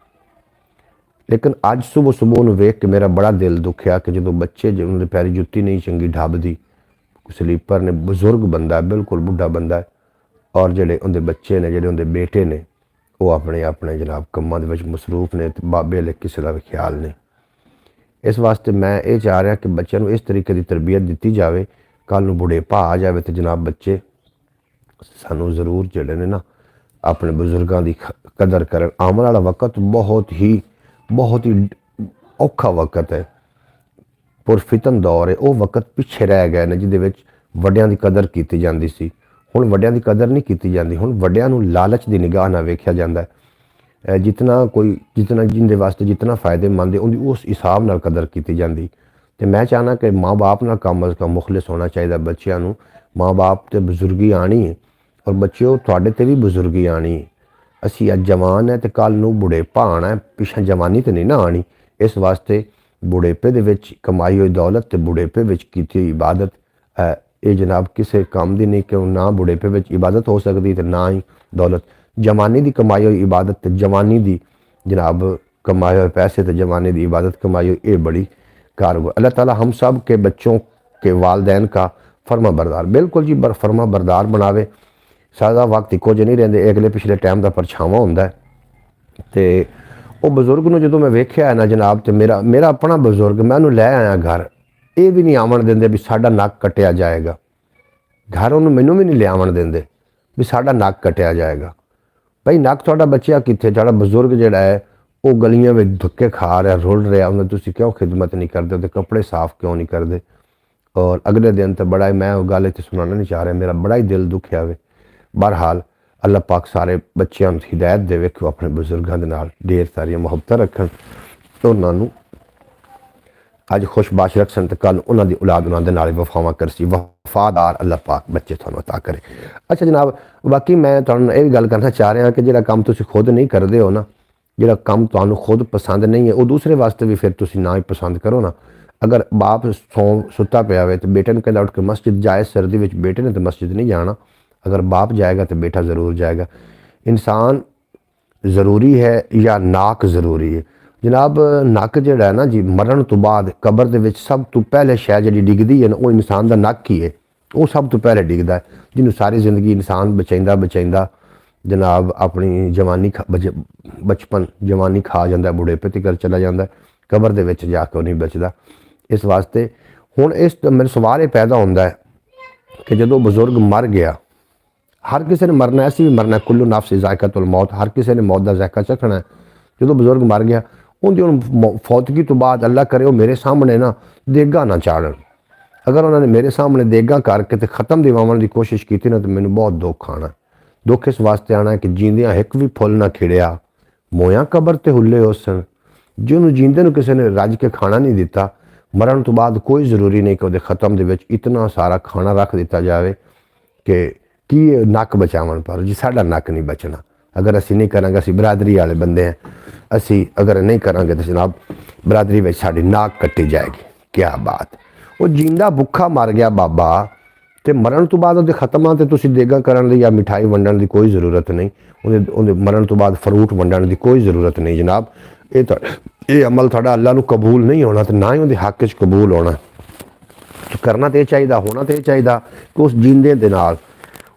लेकिन अज सुबह सुबह उन्हें वेख के मेरा बड़ा दिल दुखिया कि जो बच्चे जो उन्होंने पैरी जुत्ती नहीं चंगी ढबदी, स्लीपर ने, बजुर्ग बंदा है, बिल्कुल बुढ़ा बंदा है, और जोड़े उनके बच्चे ने, जोड़े उनके बेटे ने, वो अपने अपने जनाब कम्मां दे विच मसरूफ ने, बाबे ले किसी का भी ख्याल नहीं। इस वास्ते मैं ये चाह रहा कि बच्चों को इस तरीके की तरबियत दी जाए, कल नूं बुढ़ेपा आ जाए तो जनाब बच्चे सानू जरूर जोड़े ने ना अपने बजुर्गों की कदर करन। आने वाला वक्त बहुत ही औखा वक्त है। ਪੁਰਫਿਤਨ ਦੌਰ ਹੈ, ਉਹ ਵਕਤ ਪਿੱਛੇ ਰਹਿ ਗਏ ਨੇ ਜਿਹਦੇ ਵਿੱਚ ਵੱਡਿਆਂ ਦੀ ਕਦਰ ਕੀਤੀ ਜਾਂਦੀ ਸੀ। ਹੁਣ ਵੱਡਿਆਂ ਦੀ ਕਦਰ ਨਹੀਂ ਕੀਤੀ ਜਾਂਦੀ। ਹੁਣ ਵੱਡਿਆਂ ਨੂੰ ਲਾਲਚ ਦੀ ਨਿਗਾਹ ਨਾਲ ਵੇਖਿਆ ਜਾਂਦਾ ਹੈ। ਜਿਤਨਾ ਜਿੰਦੇ ਵਾਸਤੇ ਜਿਤਨਾ ਫਾਇਦੇਮੰਦ ਹੈ ਉਹਦੀ ਉਸ ਹਿਸਾਬ ਨਾਲ ਕਦਰ ਕੀਤੀ ਜਾਂਦੀ। ਤੇ ਮੈਂ ਚਾਹਨਾ ਕਿ ਮਾਂ ਬਾਪ ਨਾਲ ਕਮ ਅਜ਼ ਕਮ ਮੁਖਲਿਸ ਹੋਣਾ ਚਾਹੀਦਾ ਬੱਚਿਆਂ ਨੂੰ। ਮਾਂ ਬਾਪ ਤੇ ਬਜ਼ੁਰਗੀ ਆਣੀ ਹੈ, ਔਰ ਬੱਚਿਓ ਤੁਹਾਡੇ ਤੇ ਵੀ ਬਜ਼ੁਰਗੀ ਆਣੀ ਹੈ। ਅਸੀਂ ਅੱਜ ਜਵਾਨ ਹੈ ਤੇ ਕੱਲ੍ਹ ਨੂੰ ਬੁਢੇਪਾ ਆਉਣਾ ਹੈ, ਪਿੱਛਾ ਜਵਾਨੀ ਤੇ ਨਹੀਂ ਨਾ ਆਣੀ। ਇਸ ਵਾਸਤੇ ਬੁਢੇਪੇ ਦੇ ਵਿੱਚ ਕਮਾਈ ਹੋਈ ਦੌਲਤ ਤੇ ਬੁਢੇਪੇ ਵਿੱਚ ਕੀਤੀ ਹੋਈ ਇਬਾਦਤ ਇਹ ਜਨਾਬ ਕਿਸੇ ਕੰਮ ਦੀ ਨਹੀਂ, ਕਿ ਨਾ ਬੁਢੇਪੇ ਵਿੱਚ ਇਬਾਦਤ ਹੋ ਸਕਦੀ ਤੇ ਨਾ ਹੀ ਦੌਲਤ। ਜਵਾਨੀ ਦੀ ਕਮਾਈ ਹੋਈ इबादत ਤੇ जवानी दी जनाब कमाए हुए पैसे तो जवानी दी इबादत कमाई हुई, ये बड़ी कारगर। अल्लाह ताला हम सब के बच्चों के वालदैन का फर्मा बरदार, बिल्कुल जी फर्मा बरदार बनावे। सारा वक्त इको जे नहीं रहते, अगले पिछले टाइम का परछावां होंदा है। तो वो बजुर्ग नूं जदों मैं वेख्या है ना जनाब, तो मेरा अपना बजुर्ग, मैं उन्होंने लै आया घर, ये भी नहीं आवन देंदे भी साडा नक कटिया जाएगा। घर उन्होंने मैनू भी नहीं ले आवन देंदे भी साडा नक कटिया जाएगा। भाई नक तुहाडा बचिया कित्थे? तुहाडा बजुर्ग जिहड़ा है वो गलियां में धक्के खा रहा, रुल रहा, उन्हें तुसीं क्यों खिदमत नहीं करते, तो कपड़े साफ क्यों नहीं करते? और अगले दिन तो बड़ा ही, मैं वो गल इत्थे सुनाना नहीं चाह रहा, मेरा बड़ा ही दिल दुखिया वे। बहरहाल अल्लाह पाक सारे बच्चों को हिदायत देवे कि अपने बजुर्गों के नाल ढेर सारिया मुहब्बत रखन, उन्होंने अज खुशबाश रखन, तो कल उन्होंने औलाद उन्होंने नाल वफावां करसी। वफादार अल्लाह पाक बच्चे तुहानूं अता करे। अच्छा जनाब, बाकी मैं तुहानूं ये गल करना चाह रहा कि जिहड़ा काम तुसीं खुद नहीं करते हो ना, जिहड़ा काम तुहानूं खुद पसंद नहीं है, वो दूसरे वास्ते भी फिर तुसीं ना ही पसंद करो ना। अगर बाप सुता पिया हो तो बेटे नूं कहंदा उठ के मस्जिद जाए, सर्दी में बेटे ने तो मस्जिद नहीं जाना, अगर बाप जाएगा तो बेटा ज़रूर जाएगा। इंसान ज़रूरी है या नाक ज़रूरी है? जनाब नक जिहड़ा है ना जी, मरण तो बाद कबर दे विच सब तो पहले शै जिहड़ी डिगदी है ना, वो इंसान दा नक ही है। वो सब तो पहले डिगदा है, जिन्हों सारी जिंदगी इंसान बचाइंदा बचाइंदा जनाब अपनी जवानी बचपन जवानी खा जाता है, बुढ़ेपे तक चला जाता है, कबर दे विच जाके नहीं बचता। इस वास्ते हुण इस मेरे सवाल ये पैदा होंदा है कि जदों बजुर्ग मर गया, हर किसी ने मरना, ऐसी भी मरना, कुल्लू नफ्स ज़ायक़तुल मौत, हर किसी ने मौत का ज़ायका चखना है। जो बजुर्ग मर गया, उनकी फौतगी तो बाद अल्लाह करे वो मेरे सामने ना देगा ना चाड़न। अगर उन्होंने मेरे सामने देगा करके तो ख़त्म दिवावन की कोशिश की ना, तो मैनू बहुत दुख आना। दुख इस वास्ते आना कि जींदियां एक भी फुल ना खिड़िया, मोया कबर ते हुले उसन। जिन्होंने जींदे किसी ने रज के खाना नहीं दिता, मरण तो बाद कोई ज़रूरी नहीं कि वो ख़त्म दे विच इतना सारा खाना रख दिता जाए कि नक बचावन, पर जी साडा नक नहीं बचना। अगर असी नहीं करांगे, असी बरादरी वाले बंदे हैं, असी अगर नहीं करांगे तो जनाब बरादरी में साड़ी नाक कट्टी जाएगी। क्या बात, वो जींदा भुखा मर गया बाबा, तो मरण तो बाद वो खत्म तो तुसीं देगा करन या मिठाई वंडन की कोई ज़रूरत नहीं, उन्हें मरण तो बाद फ्रूट वंडन की कोई ज़रूरत नहीं। जनाब ये अमल थोड़ा अल्लाह नूं कबूल नहीं होना, तो ना ही उहदे हक च कबूल होना। तो करना तो यह चाहिए, होना तो यह चाहिए कि उस जींदे दे नाल,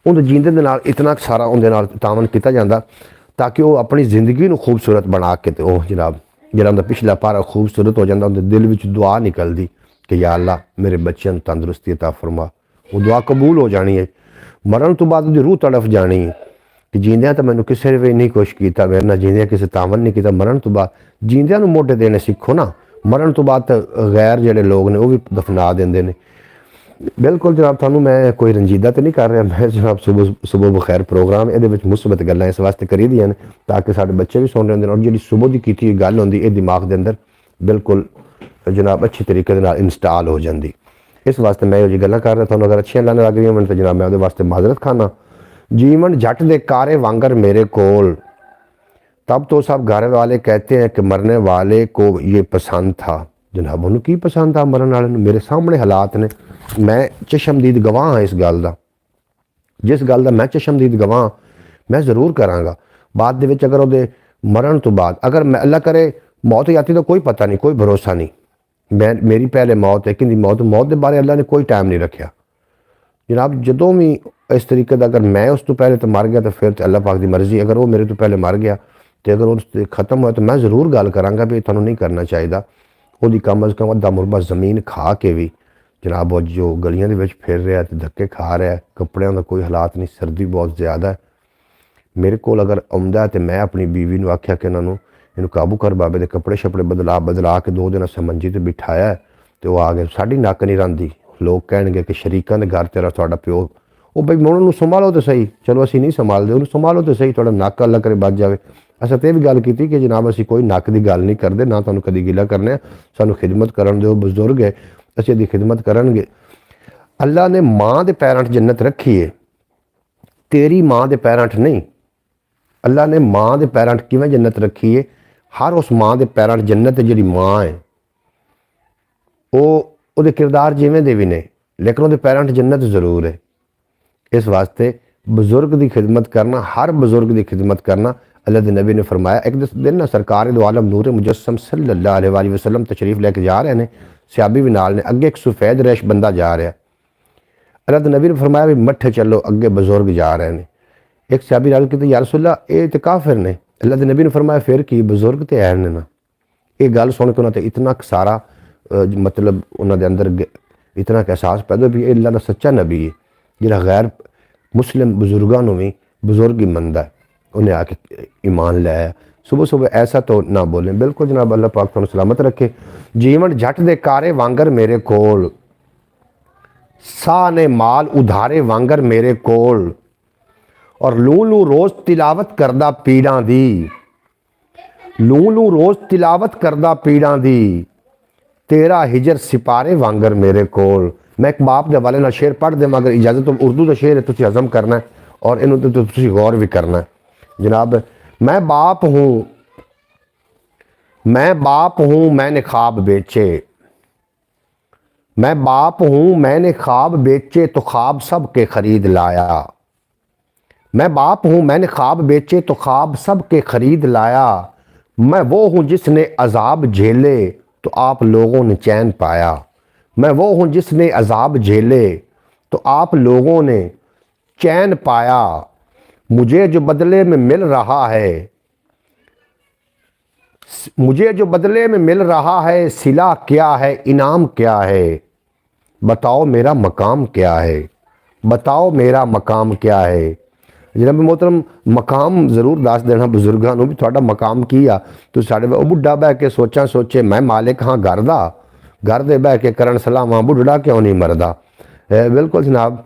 उन जींदे दे नाल इतना सारा उनके नाल तावन किया जाता ताकि वो अपनी जिंदगी को खूबसूरत बना के तो जनाब जिहड़ा उनका पिछला पारा खूबसूरत हो जाता, उनके दिल में दुआ निकलती कि या अल्लाह मेरे बच्चों को तंदुरुस्ती अता फरमा। वो दुआ कबूल हो जानी है। मरण तो बाद उसकी रूह तड़फ जानी है कि जींदियां तो मैंने किसी ने भी नहीं कुछ किया, मेरे ना जींदियां किसी तावन नहीं किया। मरण तो बाद जींदियां नूं मोढे देने सीखो ना, मरण तो बाद गैर जिहड़े लोग ने वो भी दफना देंदे ने। बिल्कुल जनाब, थानू मैं कोई रंजीदा तो नहीं कर रहा, मैं जनाब सुबह बखैर प्रोग्राम ये मुस्बत गल्लां इस वास्ते करी दियां ने ताकि साडे बच्चे भी सुन रहे होंदे और जिहड़ी सुबह की कीती गल होंदी ये दिमाग के अंदर बिल्कुल जनाब अच्छी तरीके दे नाल इंस्टॉल हो जाती। इस वास्ते मैं ये गल्लां कर रहा, थानू अगर अच्छियां लगन लग रही मैंने तो जनाब मैं उहदे वास्ते माजरत खाना। जीवन जट दे कारे वांगर मेरे कोल, तब तो सब घर वाले कहते हैं कि मरने वाले को ये पसंद था। जनाब उन्होंने की पसंद था मरन वाले नूं? मेरे सामने हालात ने, मैं चशमदीद गवाह हाँ इस गल का, जिस गल का मैं चशमदीद गवाह मैं जरूर कराँगा। बाद दे विच अगर वो मरण तो बाद अगर मैं अल्लाह करे मौत जाती तो कोई पता नहीं, कोई भरोसा नहीं, मैं मेरी पहले मौत है कि मौत के बारे अल्लाह ने कोई टाइम नहीं रखा। जनाब जदों भी इस तरीके का अगर मैं उस तो पहले तो मर गया तो फिर अल्लाह पाक की मर्जी, अगर वो मेरे तो पहले मर गया तो अगर उस खत्म हुआ तो मैं जरूर गल कराँगा भी थानू नहीं करना चाहिए। वो कम अज़ कम अद्धा मुरबा जमीन खा के भी जनाब वो जो गलियां दे विच फिर रहा तो धक्के खा रहा है, कपड़ियों का कोई हालात नहीं, सर्दी बहुत ज़्यादा है। मेरे को अगर आउंदा है तो मैं अपनी बीवी नूं आख्या कि इन्हों काबू कर, बाबे के कपड़े शपड़े बदला के 2 दिन असें मंजी ते बिठाया है तो वो आ गए साड़ी नक नहीं रंधी, लोग कह कि शरीकों के घर तेरा थोड़ा प्यो, वो बई मैं उन्होंने संभालो तो सही, चलो असी नहीं संभालते, उन्होंने संभालो तो सही, थोड़ा नक अल्लाह करे बच जाए। असा तो यह भी गल की कि जनाब असी कोई नक की गल नहीं करते, ना तुहानू कदी गिला करने, सानू खिदमत करन दो, बजुर्ग है असी इहदी खिदमत करनगे। अल्लाह ने माँ के पैरों च जन्नत रखी है, तेरी माँ के पैरों च नहीं। अल्लाह ने माँ के पैरों च किवें जन्नत रखी है, हर उस माँ के पैरों च जन्नत है। जी माँ है वो किरदार जिमें दे भी ने, लेकिन वो पैरों च जन्नत जरूर है। इस वास्ते बजुर्ग की खिदमत करना, हर बजुर्ग की खिदमत करना। अल्लाह के नबी ने फरमाया, एक दिन ना सरकार दो आलम नूर मुजस्सम सल्लल्लाहु अलैहि वसल्लम तशरीफ लैके जा रहे हैं, सियाबी भी नाल ने, अगे एक सफेद रेश बंदा जा रहा। अल्लाह के नबी ने फरमाया भी मठे चलो, अगे बजुर्ग जा रहे हैं। एक सियाबी नाल कहते या रसूलल्लाह ये तो काफिर ने। अल्लाह के नबी ने फरमाया फिर की, बजुर्ग तो है ने ना। ये गल सुन के उन्होंने इतना सारा मतलब उन्होंने अंदर इतना एहसास पैदा भी अल्लाह का सच्चा नबी है, जिहड़ा गैर मुस्लिम बजुर्गों भी बजुर्ग ही मनता है, उन्हें आके ईमान लाया। सुबह सुबह ऐसा तो ना बोले। बिल्कुल जनाब, अल्लाह पाक तुहानू सलामत रखे। जीवन जट दे कारे वांगर मेरे कोल, सा ने माल उधारे वांगर मेरे कोल, और लू लू रोज तिलावत करदा पीड़ां दी, लू लू रोज तिलावत करदा पीड़ां दी, तेरा हिजर सिपारे वांगर मेरे कोल। मैं एक बाप के हवाले शेर पढ़ देवां, अगर इजाजत तो उर्दू का शेर है, तुसी हजम करना है और इन्होंने तो तुसी गौर भी करना है। जनाब, मैं बाप हूँ, मैं बाप हूँ मैंने ख्वाब बेचे, मैं बाप हूँ मैंने ख्वाब बेचे तो ख्वाब सब के खरीद लाया, मैं बाप हूँ मैंने ख्वाब बेचे तो ख्वाब सब के खरीद लाया, मैं वो हूँ जिसने अजाब झेले तो आप लोगों ने चैन पाया, मैं वो हूँ जिसने अजाब झेले तो आप लोगों ने चैन पाया, मुझे जो बदले में मिल रहा है, मुझे जो बदले में मिल रहा है, सिला क्या है इनाम क्या है, बताओ मेरा मकाम क्या है, बताओ मेरा मकाम क्या है। जनाब मोहतरम, मकाम जरूर दस देना बजुर्गों को भी, थोड़ा मकाम की आ। तो साढ़े बुढ़ा बह के सोचा सोचे, मैं मालिक हाँ घर दा, घर दे बह के करन सलामा, बुढ़ा क्यों नहीं मरदा। बिल्कुल जनाब,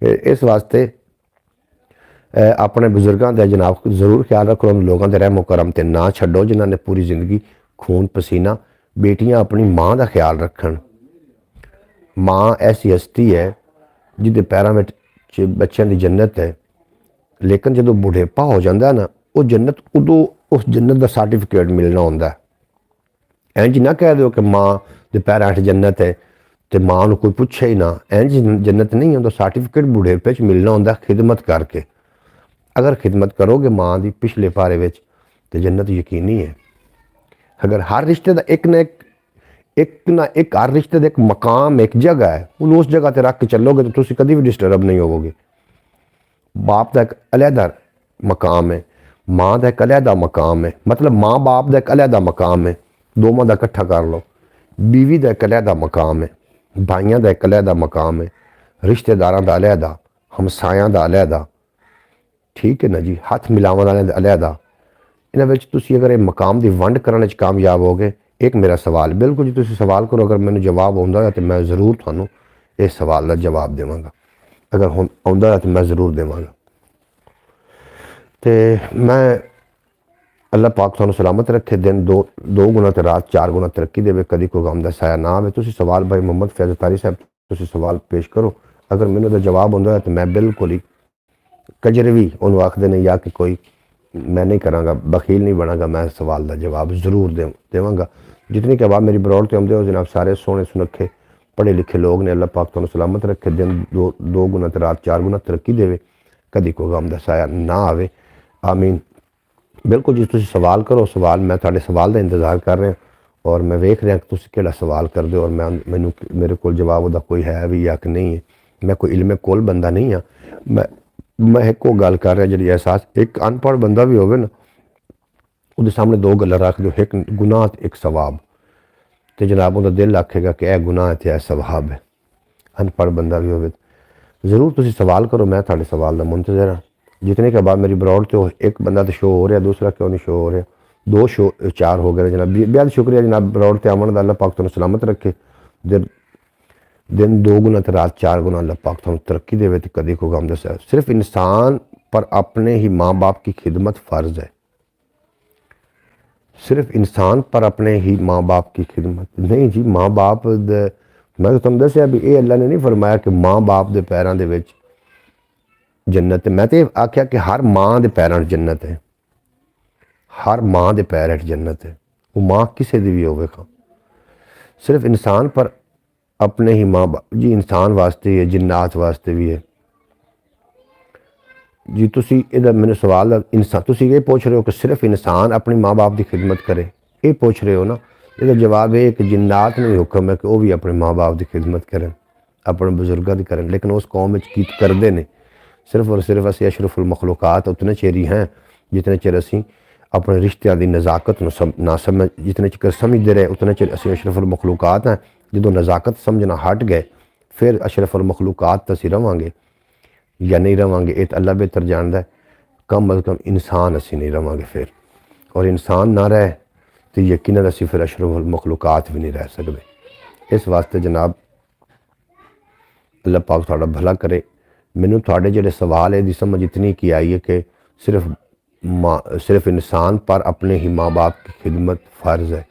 इस वास्ते अपने बजुर्गों का जनाब जरूर ख्याल रखो, उन लोगों के रहमो करम ते ना छड्डो जिन्होंने पूरी जिंदगी खून पसीना। बेटियां अपनी माँ का ख्याल रखन। माँ ऐसी हस्ती है जिहदे पैरों में बच्चों की जन्नत है, लेकिन जो बुढ़ेपा हो जाता है ना, वो जन्नत उदों उस जन्नत का सर्टिफिकेट मिलना होंदा है। इंज ना कह दो कि माँ के पैरों हेठ जन्नत है तो माँ को कोई पूछे ही ना, इंज जन्नत नहीं होंदा। सर्टिफिकेट बुढ़ेपे च मिलना होंदा खिदमत करके। अगर खिदमत करोगे माँ की पिछले पारे में तो जन्नत यकीनी है। अगर हर रिश्ते का एक ना एक हर रिश्ते का एक मकाम, एक जगह है, उन्होंने उस जगह पर रख के चलोगे तो तुम कभी भी डिस्टर्ब नहीं होवोगे। बाप का एक अलहदा मकाम है, माँ का एक अलहदा मकाम है, मतलब माँ बाप का एक अलहदा मकाम है, दोवां का इकट्ठा कर लो। बीवी का एक अलहदा मकाम है, भाइयों का एक अलहदा मकाम है, रिश्तेदारों का अलहदा, हमसायां का अलहदा, ठीक है ना जी, हाथ मिलावन वाले अलहदा। इन्होंने तुसी अगर ये मकाम की वंड करने कामयाब हो गए। एक मेरा सवाल, बिल्कुल जी तुसी सवाल करो, अगर मैंने जवाब आउंदा तो मैं जरूर थानू इस सवाल का जवाब देवांगा, अगर आउंदा तो मैं जरूर देवांगा। तो मैं अल्लाह पाक थानू सलामत रखे, दिन दो गुना तो रात 4 गुना तरक्की देवे, कभी कोई गम का साया ना आवे। तुसी सवाल भाई मोहम्मद फैज़ तारी साहब तुसी सवाल पेश करो, अगर मैंने तो जवाब आउंदा तो मैं बिल्कुल ही कजरवी उन्होंने आखते ने, या कि कोई मैं नहीं कराँगा, बखील नहीं बनागा, मैं सवाल का जवाब जरूर देवांगा। जितनी के बाद मेरी बरौड़ से आते हो जनाब, सारे सोहने सुनखे पढ़े लिखे लोग ने। अल्लाह पाक तुहानू सलामत रखे, दिन दो गुना तो रात 4 गुना तरक्की देवे, कभी कोई गम का साया ना आवे, आमीन। बिल्कुल जी तुसी सवाल करो, सवाल मैं थोड़े सवाल का इंतजार कर रहा और मैं वेख रहा कि तुसी केड़ा सवाल कर दो और मैनू मेरे को जवाब उहदा कोई है भी या कि नहीं है। मैं कोई इल्मे कोल बंदा नहीं हाँ। मैं एक गल कर रहा जी एहसास, एक अनपढ़ बंदा भी होवे ना, उसके सामने 2 गल्लां रख दो, एक गुनाह एक सवाब, तो जनाब उनका दिल आखेगा कि यह गुनाह है तो यह सवाब है। अनपढ़ बंदा भी होवे जरूर तुसी सवाल करो, मैं थोड़े सवाल का मुंतजर हाँ। जितने के बाद मेरी ब्रॉड तो एक बंदा तो शो हो रहा, दूसरा क्यों नहीं शो हो रहा, 2 शो 4 हो गए जनाब। बेहद शुक्रिया जनाब ब्रॉड से आवन का, अल्लाह पाक तुहानू सलामत रखे। दिन दिन 2 गुना तो रात 4 गुना अल्लाह पाक तुहानू तरक्की देवे ते कदी कोई गम दस्या। सिर्फ इंसान पर अपने ही माँ बाप की खिदमत फ़र्ज है। सिर्फ इंसान पर अपने ही माँ बाप की खिदमत नहीं जी। माँ बाप मैं तुम दसिया भी ये अल्लाह ने नहीं फरमाया कि माँ बाप के पैरों के विच जन्नत है। मैं तो आख्या कि हर माँ के पैरों जन्नत है, हर माँ के पैर हेठ जन्नत है। वो माँ किसी की भी होवे खां। सिर्फ इंसान पर अपने ही माँ बाप जी इंसान वास्ते ही है, जिन्नात वास्ते भी है जी। तुसी इहदा मैंने सवाल इंसान तुसी ये पूछ रहे हो कि सिर्फ इंसान अपनी माँ बाप की खिदमत करे, ये पूछ रहे हो ना। इसका जवाब है कि जिन्नात में भी हुक्म है कि वह भी अपने माँ बाप की खिदमत करें, अपने बजुर्गों की करें। लेकिन उस कौम में की करते हैं सिर्फ और सिर्फ असी अशरफुल मखलूकात उतने चेर ही हैं जितने चेर असी अपने रिश्तियां की नज़ाकत ना समझ, जितने चेर समझते रहे उतने चेर असी अशरफुल मखलूकात हैं। जो नज़ाकत समझना हट गए फिर अशरफुल मखलूकात तो असी रवांगे या नहीं रवांगे, ये तो अल्लाह बेहतर जानता है। कम अज़ कम इंसान असी नहीं रवांगे फिर, और इंसान ना रहे तो यकीनन असी फिर अशरफुल मखलूकात भी नहीं रह सकते। इस वास्ते जनाब अल्लाह पाक तुहाडा भला करे। मैनू तुहाडे जिहड़े सवाल है दी समझ इतनी की आई है कि सिर्फ इंसान पर अपने ही माँ बाप की खिदमत फ़र्ज़ है।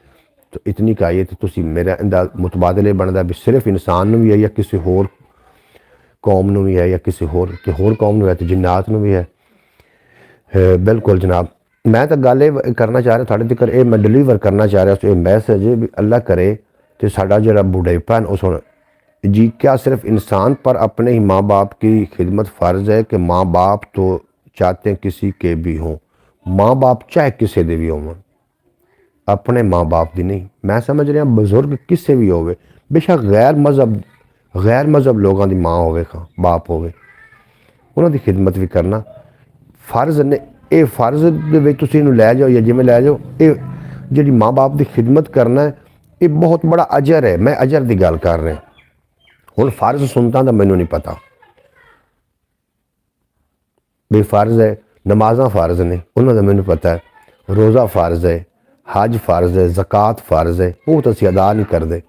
तो इतनी का आई है तो तुसी मेरा इंदा मुतबादले बनता भी सिर्फ इंसान नूं भी है या किसी होर कौम नूं भी है या किसी होर कौम नूं है तो जिन्नात नूं भी है। बिल्कुल जनाब। मैं तो गल करना चाह रहा थोड़े तक मैं डिलीवर करना चाह रहा ये मैसेज भी अल्लाह करे तो साडा जिहड़ा बुढ़ेपन उस जी। क्या सिर्फ इंसान पर अपने ही माँ बाप की खिदमत फ़र्ज़ है कि माँ बाप तो चाहते हैं किसी के भी हों, माँ बाप चाहे किसी के भी हों, अपने माँ बाप की नहीं। मैं समझ रहा बजुर्ग किसी भी होवे, बेशक गैर मज़हब लोगों की माँ होवे खां बाप होवे, उन्होंने खिदमत भी करना फ़र्ज़ ने। ये फ़र्ज़ दे तुसीं इहनूं लै जाओ या जिवें लै जाओ, ये जिहड़ी माँ बाप की खिदमत करना है ये बहुत बड़ा अजर है। मैं अजर की गल कर रहा हुण। फ़र्ज़ सुनता तो मैनूं नहीं पता भी फ़र्ज़ है, नमाज़ां फ़र्ज़ ने उन्होंने मैनूं पता है, रोज़ा फ़र्ज़ है, हज फ़र्ज़ है, ज़कात फ़र्ज़ है, वो तो असीं अदा नहीं करते।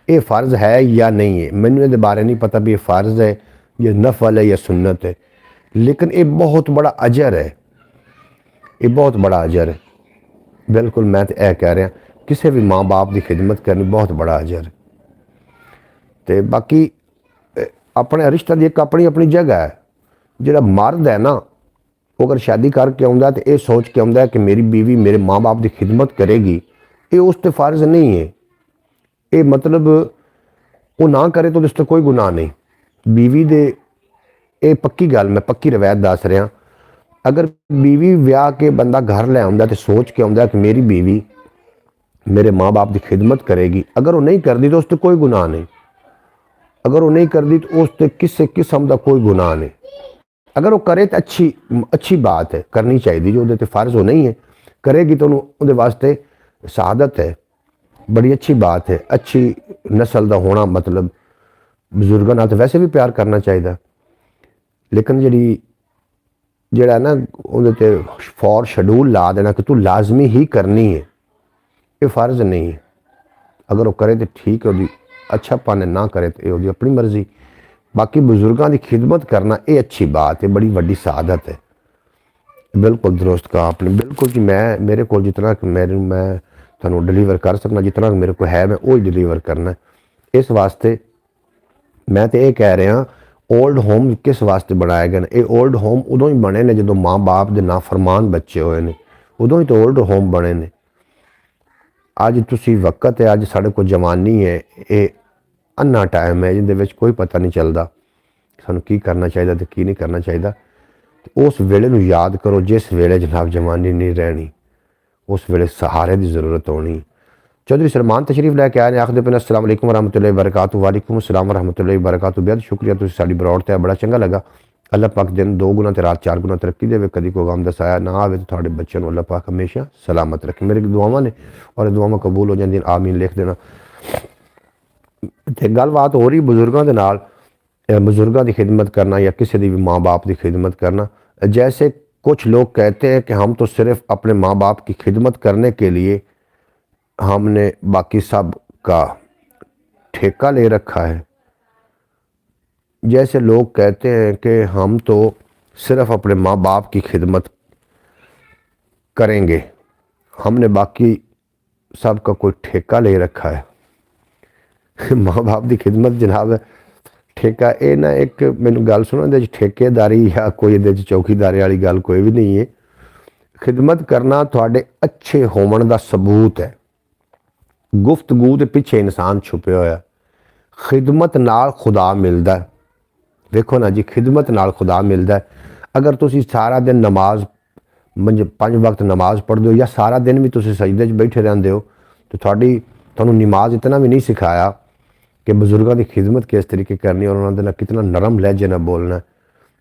ये फ़र्ज़ है या नहीं है मैनूं इहदे बारे नहीं पता भी ये फ़र्ज़ है या नफल है या सुन्नत है। लेकिन ये बहुत बड़ा अजर है, ये बहुत बड़ा अजर है। बिल्कुल मैं तो यह कह रहा किसी भी माँ बाप की खिदमत करनी बहुत बड़ा अजर है। तो बाकी अपने रिश्ते की एक अपनी अपनी जगह है। जिहड़ा मर्द है ना वो अगर शादी करके आउंदा तो ये सोच के आउंदा कि मेरी बीवी मेरे माँ बाप की खिदमत करेगी, ये उस ते फ़र्ज़ नहीं है। ये मतलब वो ना करे तो उससे कोई गुनाह नहीं। बीवी दे ये पक्की गल मैं पक्की रवायत दस रहा। अगर बीवी ब्याह के बंदा घर ले आउंदा तो सोच के आउंदा कि मेरी बीवी मेरे माँ बाप की खिदमत करेगी, अगर वो नहीं करती तो उससे कोई गुनाह नहीं। अगर वो नहीं करती तो उससे किसी किस्म का कोई गुनाह नहीं। अगर वो करे तो अच्छी बात है, करनी चाहिए। जो उहदे फ़र्ज़ हो नहीं है करेगी तो उहदे वास्ते शहादत है, बड़ी अच्छी बात है। अच्छी नस्ल का होना मतलब बजुर्गों नाल तो वैसे भी प्यार करना चाहिए। लेकिन जिहड़ा ना उहदे ते फॉर शेड्यूल ला देना कि तू लाजमी ही करनी है, ये फ़र्ज़ नहीं है। अगर वो करे तो ठीक है, अच्छा पाने ना करे तो ये अपनी मर्जी। बाकी बजुर्गों की खिदमत करना ये अच्छी बात है, बड़ी वड्डी सआदत है। बिल्कुल दुरुस्त कहा आपने। बिल्कुल जी मेरे को जितना मैं थानू डिलीवर कर सकना, जितना मेरे को है मैं वो ही डिलीवर करना है। इस वास्ते मैं तो ये कह रहा ओल्ड होम किस वास्ते बनाए गए। ये ओल्ड होम उदों ही बने ने जो माँ बाप के नाफरमान बच्चे होए ने, उदों ही तो ओल्ड होम बने ने। अज तुसी वक्त है, अज साढ़े को जवानी है, ये अन्ना टाइम है जिंदे विच कोई पता नहीं चलता सानू की करना चाहिए तो की नहीं करना चाहिए। उस वेले नू याद करो जिस वेले जनाब जवानी नहीं रहनी, उस वेले सहारे की जरूरत होनी। चौधरी सलमान तशरीफ लैके आए आखदे पे अस्सलाम वालेकुम वरहमतुल्लाहि वबरकातुहू। वालेकुम अस्सलाम वरहमतुल्लाहि वबरकातुहू। बेहद शुक्रिया, तुसीं साडी ब्रॉड ते बड़ा चंगा लगा। अल्लाह पाक दिन 2 गुना ते रात 4 गुना तरक्की देवे, कदी कोई गम दसाया ना आवे तो तुहाडे बच्चों अल्लाह पाक हमेशा सलामत रखे। मेरी दुआवां ने और दुआवां कबूल हो जांदियां, आमीन लिख देना। ते गलबात हो रही बजुर्गों के नाल, बुजुर्गों की खिदमत करना या किसी की भी माँ बाप की खिदमत करना। जैसे कुछ लोग कहते हैं कि हम तो सिर्फ अपने माँ बाप की खिदमत करने के लिए हमने बाकी सब का ठेका ले रखा है। जैसे लोग कहते हैं कि हम तो सिर्फ अपने माँ बाप की खिदमत करेंगे, हमने बाकी सबका कोई ठेका ले रखा है। माँ बाप की खिदमत जनाब ठेका ये ना एक मैनू गल सुनो, ये ठेकेदारी या कोई ये चौकीदारी वाली गल कोई भी नहीं है। खिदमत करना थोड़े अच्छे होने का सबूत है। गुफ्तगू के पिछे इंसान छुपे होया। खिदमत नाल खुदा मिलता है। देखो ना जी, खिदमत नाल खुदा मिलता है। अगर तुसी सारा दिन नमाज 5 वक्त नमाज पढ़ते हो या सारा दिन भी तुसी सजदे च बैठे रहते हो तो तुहानू नमाज इतना भी नहीं सिखाया कि बजुर्गों की खिदमत किस तरीके करनी और उन्होंने ना कितना नरम लहजे ना बोलना,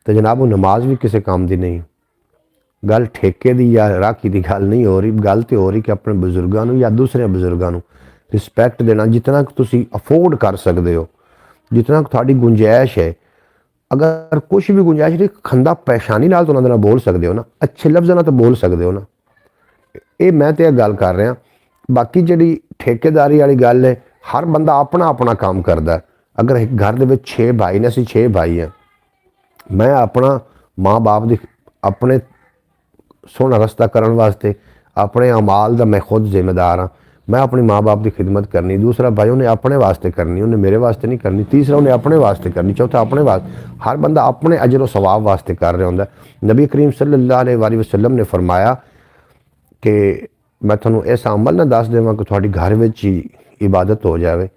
तो जनाब वो नमाज भी किसी काम की नहीं। गल ठेके की या राखी की गल नहीं हो रही, गल तो हो रही कि अपने बजुर्गों या दूसरे बजुर्गों रिस्पैक्ट देना जितना तुसी अफोर्ड कर सकते हो, जितना थोड़ी गुंजाइश है। अगर कुछ भी गुंजाइश नहीं, खंदा पेशानी नाल तो उन्होंने बोल सकते हो ना, अच्छे लफ्ज़ ना तो बोल सकते हो ना। ये मैं तो गल कर रहा। बाकी जी ठेकेदारी वाली गल है, हर बंदा अपना अपना काम करता है। अगर एक घर के 6 भाई ने, असीं 6 भाई हैं, मैं अपना माँ बाप की अपने सोहना रस्ता करने वास्ते अपने अमाल का मैं खुद जिम्मेदार हाँ। मैं अपनी माँ बाप की खिदमत करनी, दूसरा भाई उन्हें अपने वास्ते करनी, उन्हें मेरे वास्ते नहीं करनी, तीसरा उन्हें अपने वास्ते करनी, चौथा अपने वास्ते। हर बंदा अपने अजर व सवाब वास्ते कर रहा होंदा। नबी करीम सल्लल्लाहु अलैहि वसल्लम ने फरमाया कि मैं थोनों ऐसा अमल ना दस देवां कि थोड़ी घर में ही इबादत हो जाए,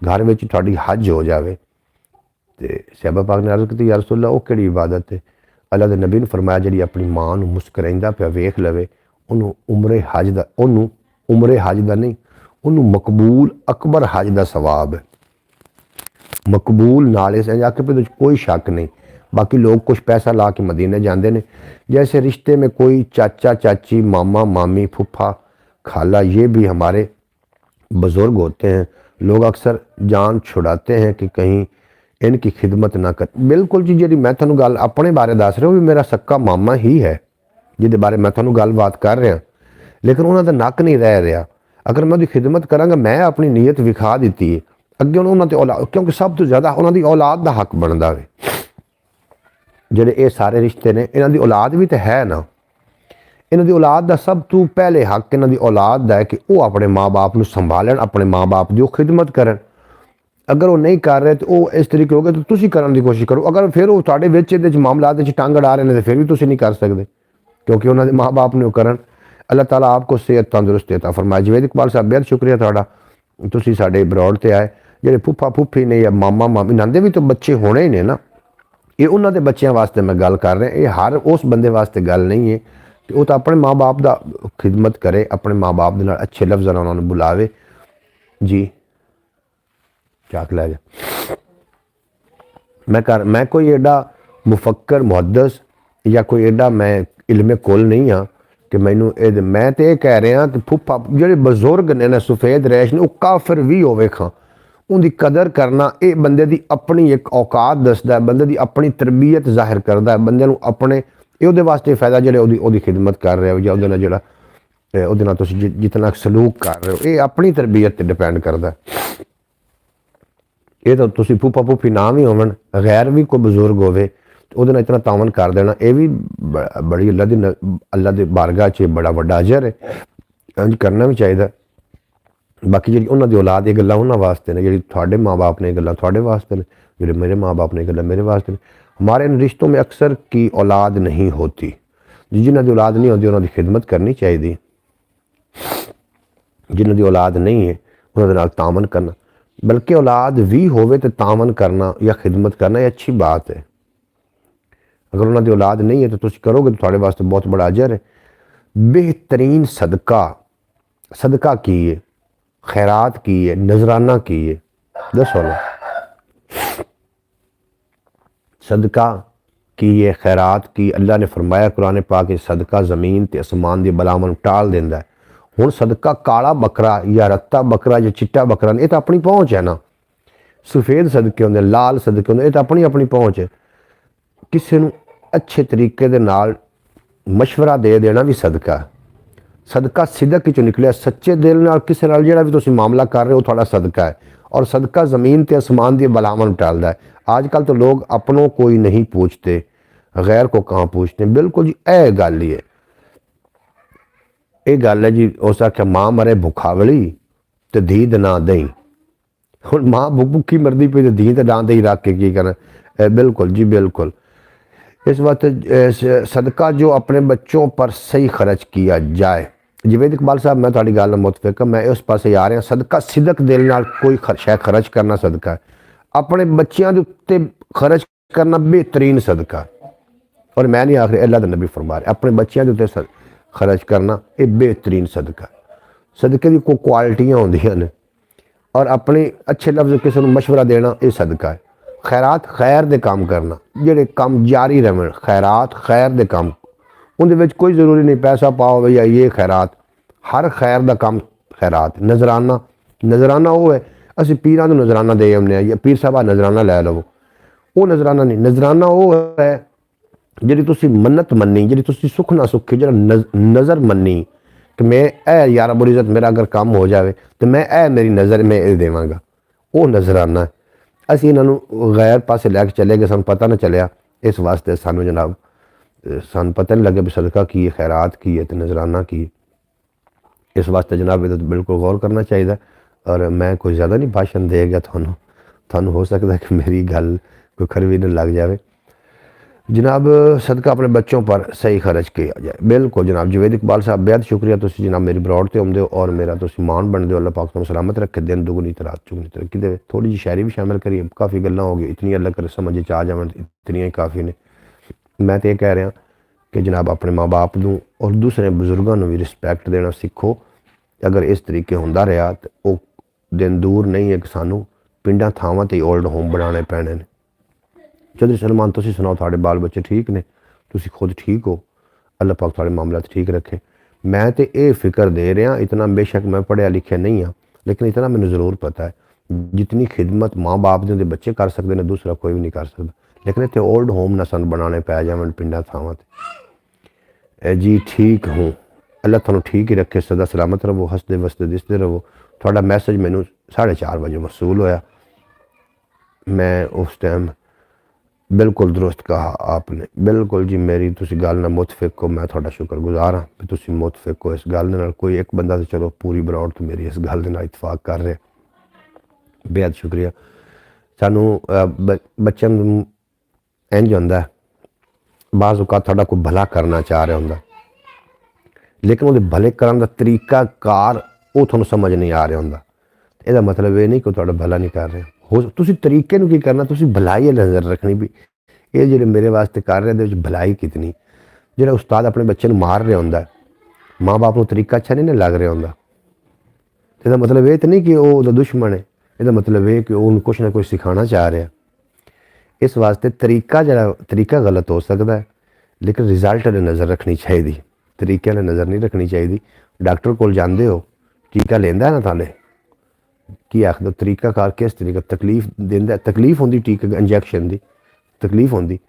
घर में थोड़ी हज हो जाए। तो सहाबा पाक ने अर्ज़ की या रसूल अल्लाह वो किहड़ी इबादत है? अल्लाह के नबी ने फरमाया जी अपनी माँ को मुस्कराइंदा पिया वेख लवे, उन्होंने उमरे हज का, उन्होंने उमरे हज का नहीं, उन्होंने मकबूल अकबर हज का सवाब है। मकबूल नाले से आके पे कोई शक नहीं। बाकी लोग कुछ पैसा ला के मदीने जाते हैं। जैसे रिश्ते में कोई चाचा चाची, मामा मामी, फूफा खाला, ये भी हमारे बुज़ुर्ग होते हैं। लोग अक्सर जान छुड़ाते हैं कि कहीं इनकी खिदमत ना कर। बिल्कुल जी, जी मैं थोनों गल अपने बारे दस रहा हूँ, भी मेरा सक्का मामा ही है जिहदे बारे मैं थोनों गलबात कर रहा, लेकिन उन्होंने नक नहीं रह रहा। अगर मैं उनकी खिदमत करांगा, मैं अपनी नीयत विखा दी है अगे उन्होंने औलाद, क्योंकि सब तो ज़्यादा उन्होंने औलाद का हक बनता है। ਜਿਹੜੇ ਇਹ ਸਾਰੇ रिश्ते ने, इन्हों की औलाद भी तो है ना। इन्हों की औलाद का सब तो पहले हक इन्हों की औलाद का है कि वो अपने माँ बाप को संभालन, अपने माँ बाप की खिदमत करन। अगर वो नहीं कर रहे तो वो इस तरीके हो गए तो तुसी करने की कोशिश करो। अगर फिर वो तुहाडे विच इहदे मामलात टंग अड़ा रहे हैं तो फिर भी तुसी नहीं कर सकते, क्योंकि उन्होंने माँ बाप ने करन। अल्लाह ताला आपको सेहत तंदुरुस्ती अता फरमाए। जवेद इकबाल साहब बेहद शुक्रिया तुहाडा, तुसी साडे ब्रॉड ते आए। ਜਿਹੜੇ फूफा फूफी ने या मामा मामी नांदे भी तो बच्चे होने ही ने ना, ये उन्होंने बच्चों वास्ते मैं गल कर रहा। ये हर उस बंदे वास्ते गल नहीं है कि वो तो अपने माँ बाप का खिदमत करे, अपने माँ बाप के अच्छे लफ्ज़ उन्होंने बुलावे। जी क्या लै जा मैं कोई एडा मुफक्कर मुहद्दिस या कोई एडा मैं इल्मे कुल नहीं हाँ कि मैनू मैं तो ये कह रहा कि फूफा ਜਿਹੜੇ बजुर्ग ने सफेद रैश ने वो काफिर भी होवे खां, उनकी कदर करना ये बंदे की अपनी एक औकात दसदा है, बंदे की अपनी तरबीयत जाहिर करता है। बंदे नूं अपने ये वास्ते फायदा जो खिदमत कर रहे हो या जो जितना सलूक कर रहे हो, ये अपनी तरबीयत पर डिपेंड करता है। ये तो तुसी फूफा फूफी ना भी होवन, गैर भी कोई बजुर्ग होवे तो वो इतना तावन कर देना, ये भी बड़ी अल्लाह की बारगाह च बड़ा वड्डा अजर है। इंज करना भी चाहिए। बाकी जी उन्होंने औलाद ये गल्लां उन्होंने वास्ते ने, जी थोड़े माँ बाप ने गल्लां थोड़े वास्ते ने, जो मेरे माँ बाप ने गल्लां मेरे वास्ते ने। हमारे इन रिश्तों में अक्सर की औलाद नहीं होती, जिन्हों की औलाद नहीं होती उन्होंने खिदमत करनी चाहिए। जिन्हों की औलाद नहीं है उन्होंने तावन करना, बल्कि औलाद भी होवे तो तावन करना या खिदमत करना ये अच्छी बात है। अगर उन्होंने औलाद नहीं है तो तुम करोगे तो थोड़े वास्ते बहुत बड़ा अजर है। बेहतरीन सदका की है, खैरात की है, नजराना की है। दसो ना, सदका की है, खैरात की। अल्लाह ने फरमाया कुरान पाक सदका ज़मीन ते आसमान की बलावन टाल देंदा है। हुण सदका काला बकरा या रत्ता बकरा या चिट्टा बकरा ये तो अपनी पहुँच है ना। सफेद सदके होंदे, लाल सदके होंदे, ये तो अपनी अपनी पहुँच है। किसी नूं अच्छे तरीके दे नाल मशवरा दे देना भी सदका। सदका सिदक चो निकलिया, सच्चे दिल नाल किसी नाल जिहड़ा भी तुसीं मामला कर रहे हो थोड़ा सदका है। और सदका ज़मीन ते आसमान दी बलावां नूं टालदा है। आजकल तो लोग अपनों कोई नहीं पूछते, गैर को कहाँ पूछते। बिल्कुल जी यह गल ही है, ये गल है जी। उस आख्या मां मरे भुखावली ते धी दा नां दही। हुण मां भुखी मरदी पई ते धी दा नां दही रख के की करना। बिल्कुल जी बिल्कुल। इस वक्त सदका जो अपने बच्चों पर सही खर्च किया जाए। जवेद इकबाल साहब मैं थोड़ी गल मुतफिक, मैं उस पास आ रहा। सदका सिदक दिल नाल कोई शै खर्च करना सदका है। अपने बच्चों के उत्ते खर्च करना बेहतरीन सदका है। और मैं नहीं आखिर, अल्लाह का नबी फरमा रहे अपने बच्चों के उत्ते खर्च करना ये बेहतरीन सदका। सदके की कोई क्वालिटियाँ होंदियां ने, और अपने अच्छे लफ्ज़ किसी को मशवरा देना ये सदका है। खैरात खैर दे काम करना, जेडे काम जारी रहन, खैरात खैर दे काम, उनके कोई जरूरी नहीं पैसा पाओ भैया ये खैरात, हर खैर का काम खैरात। नजराना, नजराना वो है असी पीर को नजराना दे आने, या पीर साहब नजराना लै लवो, वो नजराना नहीं। नजराना वो है जी तुसी मन्नत मन्नी, जी तुसी सुख ना सुखी, जो नज़र मन्नी कि मैं ए यार रब्बुल इज़्ज़त मेरा अगर काम हो जाए तो मैं ए मेरी नज़र में ये देवांगा, वो नजराना है। असी इन्हों गैर पासे लैके चले गए, सूँ पता ना चलिया। इस वास्ते सानू जनाब सूँ पता नहीं लगे भी सदका की है, खैरात की है, तो नजराना की। इस वास्ते जनाब ये बिल्कुल गौर करना चाहिए। और मैं कोई ज़्यादा नहीं भाषण दे गया थानू हो सकता है कि मेरी गल कोई खरवी न लग जाए। जनाब सदका अपने बच्चों पर सही खर्च किया जाए। बिल्कुल जनाब जवेद इकबाल साहब बेहद शुक्रिया, तुसी जनाब मेरी ब्रॉड ते आउंदे हो और मेरा तुसी मान बनते हो। अल्लाह पाक तुम सलामत रखे, दिन दुगनी ते रात चुगनी तरक्की दे। थोड़ी जी शायरी भी शामिल करिए, काफ़ी गल्लां हो गई, इतनी अल्लाह कर समझ आ जावन इतनी ही काफ़ी ने। मैं तो ये कह रहा कि जनाब अपने माँ बाप नूं और दूसरे बजुर्गों भी रिस्पैक्ट देना सीखो। अगर इस तरीके होंदा रहा तो वो दिन दूर नहीं है कि सानू पिंडां थावां ते ओल्ड होम बनाने पैने ने। चौधरी सलमान तुसी सुनाओ, थोड़े बाल बच्चे ठीक ने, तुसी खुद ठीक हो, अल्लाह पाक थोड़े मामलात ठीक रखे। मैं तो ये फिक्र दे रहा, इतना बेशक मैं पढ़िया लिखिया नहीं हाँ, लेकिन इतना मैंने ज़रूर पता है जितनी खिदमत माँ बाप के बच्चे कर सकते हैं दूसरा कोई भी नहीं कर सकता। लेकिन इतने ओल्ड होम ना सन बनाने पै जावन पिंडा थावां ते। जी ठीक हूँ, अल्लाह थानू ठीक ही रखे, सदा सलामत रहो, हंसते वसते दिसते रहो। थोड़ा मैसेज मैनू 4:30 बजे मसूल होया, मैं उस टाइम बिल्कुल दुरुस्त कहा आपने। बिल्कुल जी मेरी तुसी गल नाल मुतफिक हो, मैं थोड़ा शुक्रगुजार हाँ भी तुसी मुतफिक हो इस गल नाल। कोई एक बंदा तो चलो पूरी बरौड़ तो मेरी इस गल नाल इतफाक कर रहे, बेहद शुक्रिया। सानू बच्चों इंज होंदा है, बाज़ औकात थोड़ा कोई भला करना चाह रहा होंदा, लेकिन वो भले करने का तरीका कार वो थोड़ा समझ नहीं आ रहा होंदा। ਇਹਦਾ मतलब ये नहीं कि थोड़ा भला नहीं कर रहे हो, तुसी तरीके नूं की करना, तुसी भलाई नज़र रखनी भी ये जो मेरे वास्ते कर रहे हैं भलाई कितनी। जो उस्ताद अपने बच्चे नूं मार रहा होंदा, माँ बाप को तरीका अच्छा नहीं लग रहा होंदा, इसका मतलब ये तो नहीं कि वो दुश्मन है, इसका मतलब ये कि उन्हें कुछ ना कुछ सिखाना चाह रहा। इस वास्ते तरीका गलत हो सकता है, लेकिन रिजल्ट ने नज़र रखनी चाहिए, तरीके ने नज़र नहीं रखनी चाहिए। डॉक्टर को जाते हो, टीका लेंदा है ना थाले की आखद तरीकाकार किस तरीका तकलीफ देंदा, तकलीफ होंदी टीके इंजैक्शन की तकलीफ होंदी,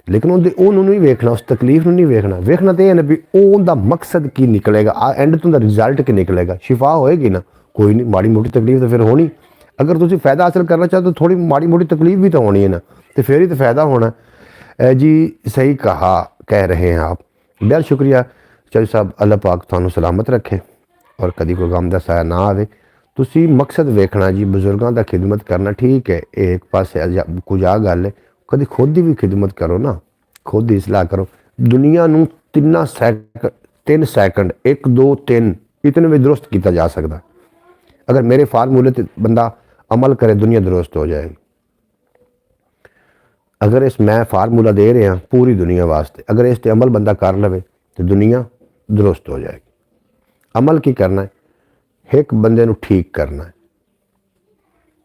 लेकिन उन्होंने नहीं वेखना, उस तकलीफ नहीं वेखना। वेखना तो यह भी उनका मकसद की निकलेगा, एंड तो रिजल्ट की निकलेगा। शिफा होएगी ना, कोई नहीं, माड़ी मोटी तकलीफ तो फिर होनी। अगर तुम फ़ायदा हासिल करना चाहते तो थोड़ी माड़ी मोटी तकलीफ भी तो होनी है ना, तो फिर ही तो फ़ायदा होना। जी सही कहा, कह रहे हैं आप, बहुत शुक्रिया चौधरी साहब। अल्लाह पाक थानू सलामत रखे और कभी कोई गम का साया ना आए। तुसी मकसद वेखना जी, बजुर्गों का खिदमत करना ठीक है, एक पास कुछ आ गल है, कभी खुद की भी खिदमत करो ना, खुद ही सलाह करो। दुनिया नूं 3 सैकंड 1 2 3 इतने में दुरुस्त किया जा सकता। अगर मेरे फार्मूले ते बंदा अमल करे दुनिया दुरुस्त हो जाएगी। अगर इस मैं फार्मूला दे रहा पूरी दुनिया वास्ते, अगर इस ते अमल बंदा कर लवे तो दुनिया दुरुस्त हो जाएगी। अमल की करना है, एक बंदे नूं ठीक करना है।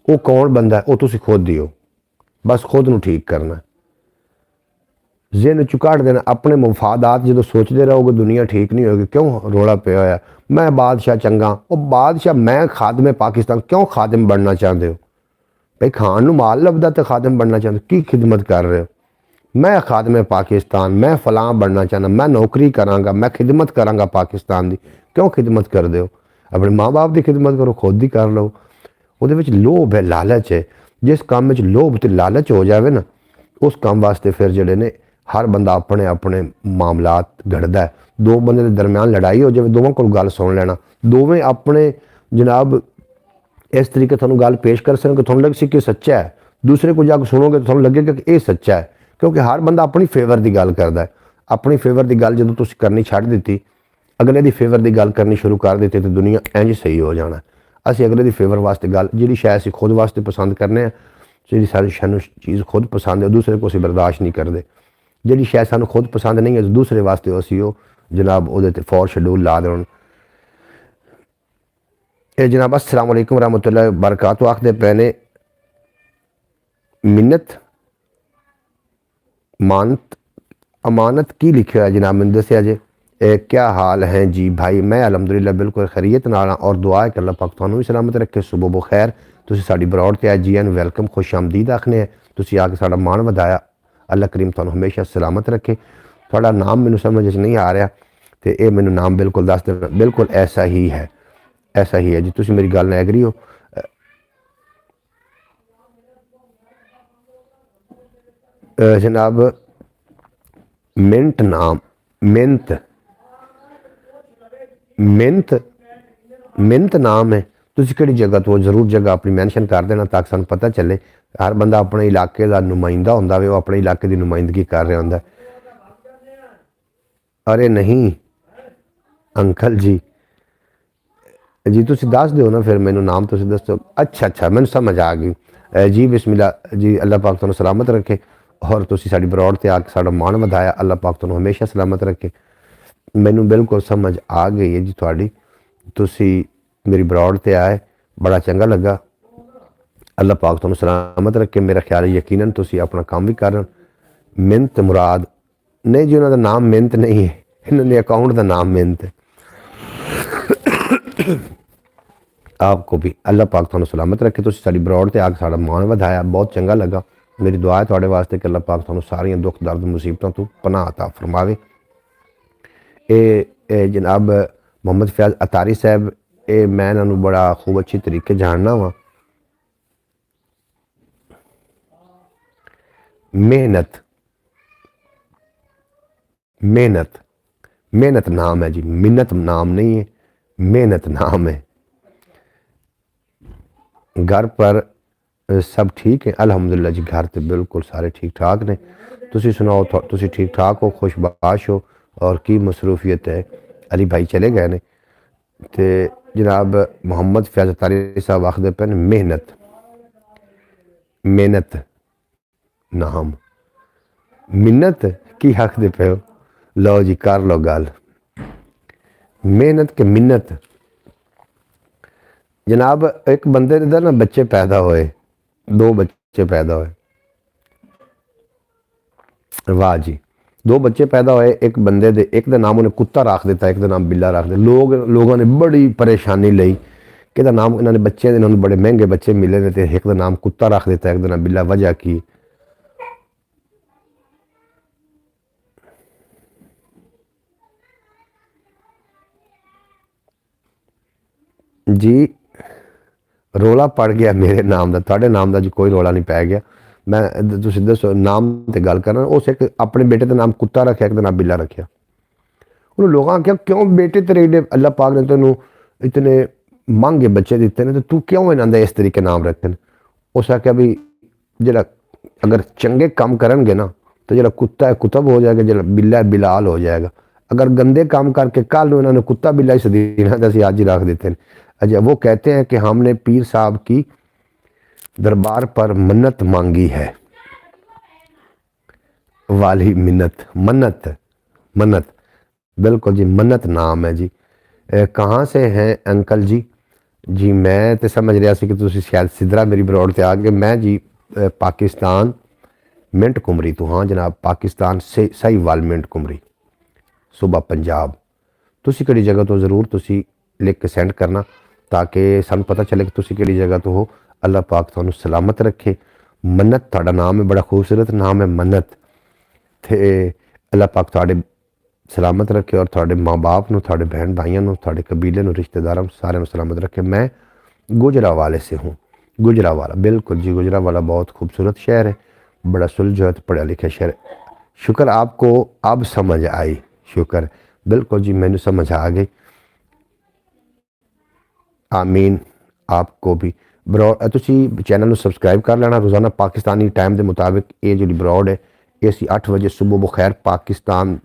वो कौन बंदा है, वो तुसी खुद ही हो, बस खुद नूं ठीक करना है। जिन चुकाड़ देना अपने मफादात, जो सोचते रहोगे दुनिया ठीक नहीं होगी। क्यों रौला पे होया मैं बादशाह चंगा, वो बादशाह मैं खादमे पाकिस्तान, क्यों खादिम बनना चाहते हो भाई? खान नूं माल लभदा तो खादिम बनना चाहते, की खिदमत कर रहे हो? मैं खादमे पाकिस्तान, मैं फलां बनना चाहना, मैं नौकरी करांगा, मैं खिदमत करांगा पाकिस्तान की, क्यों खिदमत कर दो? अपने माँ बाप की खिदमत करो, खुद ही कर लो। ਉਹਦੇ ਵਿੱਚ ਲੋਭ ਹੈ, ਲਾਲਚ ਹੈ। ਜਿਸ ਕੰਮ ਵਿੱਚ ਲੋਭ ਤੇ ਲਾਲਚ ਹੋ ਜਾਵੇ ਨਾ, ਉਸ ਕੰਮ ਵਾਸਤੇ ਫਿਰ ਜਿਹੜੇ ਨੇ ਹਰ ਬੰਦਾ ਆਪਣੇ ਆਪਣੇ ਮਾਮਲਾਤ ਘੜਦਾ। ਦੋ ਬੰਦੇ ਦੇ ਦਰਮਿਆਨ ਲੜਾਈ ਹੋ ਜਾਵੇ, ਦੋਵਾਂ ਕੋਲ ਗੱਲ ਸੁਣ ਲੈਣਾ, ਦੋਵੇਂ ਆਪਣੇ ਜਨਾਬ ਇਸ ਤਰੀਕੇ ਤੁਹਾਨੂੰ ਗੱਲ ਪੇਸ਼ ਕਰ ਸਕਣ ਕਿ ਤੁਹਾਨੂੰ ਲੱਗ ਸੀ ਕਿ ਸੱਚਾ ਹੈ, ਦੂਸਰੇ को ਜਾ ਕੇ ਸੁਣੋਗੇ ਤਾਂ ਤੁਹਾਨੂੰ ਲੱਗੇਗਾ ਕਿ ਇਹ ਸੱਚਾ ਹੈ, ਕਿਉਂਕਿ ਹਰ ਬੰਦਾ ਆਪਣੀ ਫੇਵਰ ਦੀ ਗੱਲ ਕਰਦਾ ਹੈ। ਆਪਣੀ ਫੇਵਰ ਦੀ ਗੱਲ ਜਦੋਂ ਤੁਸੀਂ ਕਰਨੀ ਛੱਡ ਦਿੱਤੀ, ਅਗਲੇ ਦੀ ਫੇਵਰ ਦੀ ਗੱਲ ਕਰਨੀ ਸ਼ੁਰੂ ਕਰ ਦਿੱਤੀ, ਤਾਂ ਦੁਨੀਆ ਇੰਝ ਸਹੀ ਹੋ ਜਾਣਾ। ਅਸੀਂ ਅਗਲੇ ਦੀ ਫੇਵਰ ਵਾਸਤੇ ਗੱਲ, ਜਿਹੜੀ ਸ਼ਾਇਦ ਅਸੀਂ ਖੁਦ ਵਾਸਤੇ ਪਸੰਦ ਕਰਨੇ ਆ, ਜਿਹੜੀ ਸਾਡੀ ਸਾਨੂੰ ਚੀਜ਼ ਖੁਦ ਪਸੰਦ ਹੈ, ਦੂਸਰੇ को ਅਸੀਂ ਬਰਦਾਸ਼ਤ ਨਹੀਂ ਕਰਦੇ। ਜਿਹੜੀ ਸ਼ਾਇਦ ਸਾਨੂੰ ਖੁਦ ਪਸੰਦ ਨਹੀਂ ਹੈ, ਦੂਸਰੇ ਵਾਸਤੇ ਅਸੀਂ ਉਹ ਜਨਾਬ ਉਹਦੇ ਤੇ ਫੋਰ ਸ਼ਡਿਊਲ ਲਾ ਦੇਣ। ਇਹ ਜਨਾਬ अस्सलाम वालेकुम रहमतुल्लाहि व बरकातहू आखदे पए ने मिन्नत मानत अमानत की लिखे हुआ जनाब, मैंने दसिया जे क्या हाल है जी भाई? मैं अलहमदुलिल्लाह बिल्कुल खैरियत नाल और दुआ है कि अल्लाह पाक तुहानू भी सलामत रखे। सुबह बखैर, तुसीं साडी ब्रॉड ते जी एन वैलकम, खुश आमदीद आखने हैं। तुसीं आके साडा मान वधाया, अल्लाह करीम तुहानू हमेशा सलामत रखे। तुहाडा नाम मैनू समझ नहीं आ रहा, तो ये मैनू नाम बिल्कुल दस देना। बिल्कुल ऐसा ही है, ऐसा ही है जी। तुसीं मेरी गल नाल एग्री हो? जनाब मिंट नाम, मिंत मिंत मिंत नाम है। तुसीं किहड़ी जगह तो, जरूर जगह अपनी मैंशन कर देना ताकि सानूं पता चले। हर बंदा अपने इलाके का नुमाइंदा हुंदा वे, वो अपने इलाके की नुमाइंदगी कर रहा हुंदा। अरे नहीं अंकल जी, जी तुसीं दस दिओ ना, फिर मैनूं नाम तुसीं दसो। अच्छा अच्छा, मैनूं समझ आ गई जी। बिस्मिल्लाह जी, अल्लाह पाक तुहानूं सलामत रखे और तुसीं साडी ब्रॉड ते आके साडा मान वधाया। अल्लाह पाक तुहानूं हमेशा सलामत रखे। मैनूं बिल्कुल समझ आ गई है जी तुहाडी। तुसीं मेरी ब्रॉड ते आए, बड़ा चंगा लगा। अल्लाह पाक तुहानूं सलामत रखे। मेरा ख्याल है यकीनन तुसीं अपना काम भी करन। मिन्नत मुराद नहीं जी, उन्हां दा नाम मिन्नत नहीं है, इन्हां दे अकाउंट का नाम मिन्नत है। आपको भी अल्लाह पाक तुहानूं सलामत रखे। तुसीं साडी ब्रॉड ते आके साडा मान वधाया, बहुत चंगा लगा। मेरी दुआ है तुहाडे वास्ते कि अल्लाह पाक तुहानूं सारियां दुख दर्द मुसीबतों तो पनाह अता फरमावे। ये जनाब मोहम्मद फैज़ अतारी साहब, ये मैं इन्हां बड़ा खूब अच्छी तरीके जानना वा। मेहनत मेहनत मेहनत नाम है जी, मिन्नत नाम नहीं है, मेहनत नाम है। घर पर सब ठीक है? अल्हम्दुलिल्लाह जी, घर तो बिल्कुल सारे ठीक ठाक ने। तुसीं सुनाओ, तुसीं ठीक ठाक हो, खुशबाश हो और की मसरूफियत है? अली भाई चले गए ने। तो जनाब मोहम्मद फैज़ अतारी साहब आखदे पे ने मेहनत, मेहनत नाम, मिन्नत की आखदे पे हो? लो जी कर लो गल, मेहनत के मिन्नत। जनाब एक बंदे दे ना बच्चे पैदा होए, दो बच्चे पैदा होए, वाह जी, दो बच्चे पैदा होए। एक बंदे दे, एक दा नाम उन्हें कुत्ता रख दिता, एक दा नाम बिल्ला रख दिता। लोगों ने बड़ी परेशानी लई कि नाम, इन्होंने बच्चे इन्होंने बड़े महंगे बच्चे मिले ने, तो एक दा नाम कुत्ता रख दिता, एक दा नाम बिल्ला। वजह की? जी रोला पड़ गया मेरे नाम का, तुहाडे नाम का जी कोई रोला नहीं पै गया। मैं तुसीं दसो नाम ते गल करना। उस एक अपने बेटे का नाम कुत्ता रखा, एक नाम बिल्ला रखा। उन्होंने लोगों आख्या क्यों बेटे तेरे एडे, अल्लाह पाक ने तेनों इतने महंगे बच्चे दिते ने, तो तू क्यों इन्हां दे इस तरीके नाम रखे ने? उस आख्या भी जिहड़ा अगर चंगे काम करनगे ना, तो जिहड़ा कुत्ता है कुतब हो जाएगा, जिहड़ा बिल्ला है बिलाल हो जाएगा। अगर गंदे काम करके कल नूं इन्होंने कुत्ता बिल्ला ही सदीना तो असीं अज ही रख दिते हैं। अच्छा, वो कहते हैं कि हमने पीर साहब की दरबार पर मन्नत मांगी है। वाली मिन्नत, मन्नत मन्नत, बिल्कुल जी, मन्नत नाम है जी। कहाँ से हैं अंकल जी? जी मैं तो समझ रहा सी कि तुसीं शायद सिदरा मेरी ब्रॉड ते आ गए। मैं जी पाकिस्तान मिंट कुमरी तो, हाँ जनाब, पाकिस्तान से साहिवाल मिंट कुमरी, सूबा पंजाब। तुसीं किहड़ी जगह तो ज़रूर तुसीं लिख के सेंड करना ताकि सानूं पता चले कि तुसीं किहड़ी जगह तो हो। अल्लाह पाक तुहानूं सलामत रखे। मन्नत तुहाडा नाम है, बड़ा खूबसूरत नाम है मन्नत। ते अल्लाह पाक तुहाडे सलामत रखे और तुहाडे माँ बाप नूं, तुहाडे बहन भाइयों नूं, तुहाडे कबीले नूं, रिश्तेदारां सारिआं नूं सलामत रखे। मैं गुजरावाले से हूँ। गुजरावाला, बिल्कुल जी, गुजरावाला बहुत खूबसूरत शहर है, बड़ा सुलझा पढ़ा लिखा शहर है। शुक्र आपको अब समझ आई, शुक्र, बिल्कुल जी, मैंने समझ आ गई। आमीन आपको भी। ਬਰੋਡ ਤੁਸੀਂ ਚੈਨਲ ਨੂੰ ਸਬਸਕ੍ਰਾਈਬ ਕਰ ਲੈਣਾ। ਰੋਜ਼ਾਨਾ ਪਾਕਿਸਤਾਨੀ ਟਾਈਮ ਦੇ ਮੁਤਾबिक ਇਹ ਜਿਹੜੀ ਬਰੋਡ ਹੈ ਇਹ ਅਸੀਂ 8 ਵਜੇ ਸੁਬਹ ਬਖੈਰ ਪਾਕਿਸਤਾਨ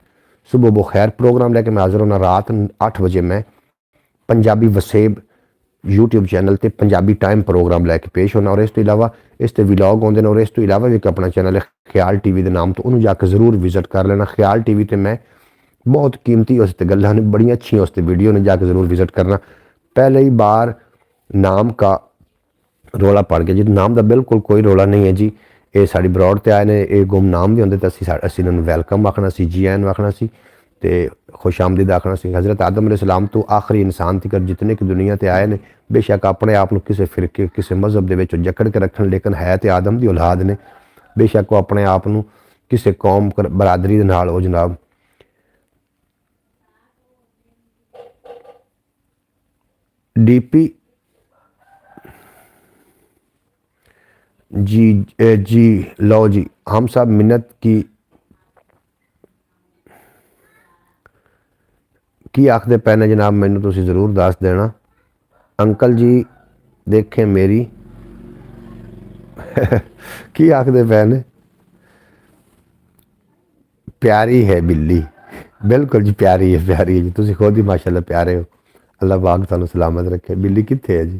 ਸੁਬਹ ਬਖੈਰ ਪ੍ਰੋਗਰਾਮ ਲੈ ਕੇ ਮੈਂ ਹਾਜ਼ਰ ਹੋਣਾ। ਰਾਤ 8 ਵਜੇ ਮੈਂ ਪੰਜਾਬੀ ਵਸੇਬ YouTube ਚੈਨਲ ਤੇ ਪੰਜਾਬੀ ਟਾਈਮ ਪ੍ਰੋਗਰਾਮ ਲੈ ਕੇ ਪੇਸ਼ ਹੋਣਾ। ਔਰ ਇਸ ਤੋਂ ਇਲਾਵਾ ਇਸ ਤੇ ਵਲੌਗ ਆਉਂਦੇ ਨੇ। ਔਰ ਇਸ ਤੋਂ ਇਲਾਵਾ ਵੀ ਇੱਕ ਆਪਣਾ ਚੈਨਲ ਹੈ ਖਿਆਲ ਟੀਵੀ ਦੇ ਨਾਮ ਤੋਂ, ਉਹਨੂੰ ਜਾ ਕੇ ਜ਼ਰੂਰ ਵਿਜ਼ਿਟ ਕਰ ਲੈਣਾ। ਖਿਆਲ ਟੀਵੀ ਤੇ ਮੈਂ ਬਹੁਤ ਕੀਮਤੀ ਉਸ ਤੇ ਗੱਲਾਂ ਨੇ, ਬੜੀਆਂ ਅੱਛੀਆਂ ਉਸ ਤੇ ਵੀਡੀਓ ने, जाके ज़रूर विजिट करना। पहले ही बार नाम का रौला पड़ गया जी, नाम का बिल्कुल कोई रौला नहीं है जी। ये साड़ी ब्रॉड ते आए ने, ये गुमनाम भी होंगे तो असी इन्होंने वैलकम आखना सी, जी एन आखना सी ते खुश आमदीद आखना सी। हज़रत आदम अलैहिस्सलाम तो आखिरी इंसान तक जितने की दुनिया ते आए ने, बेशक अपने आप को किसी फिरके किसी मजहब के जकड़ के रखन, लेकिन है तो आदम की औलाद ने। बेशक वो अपने आप को किसी कौम बरादरी के नाल जनाब डीपी जी जी लो जी, हम सब मिन्नत की आखते पे ने जनाब, मैनू तुसी ज़रूर दस देना। अंकल जी देखें मेरी की आखते पे ने, प्यारी है बिल्ली, बिल्कुल जी प्यारी है जी, तुसी खुद ही माशाल्लाह प्यारे हो। अल्लाह पाक तुहानू सलामत रखे। बिल्ली कित्थे है जी?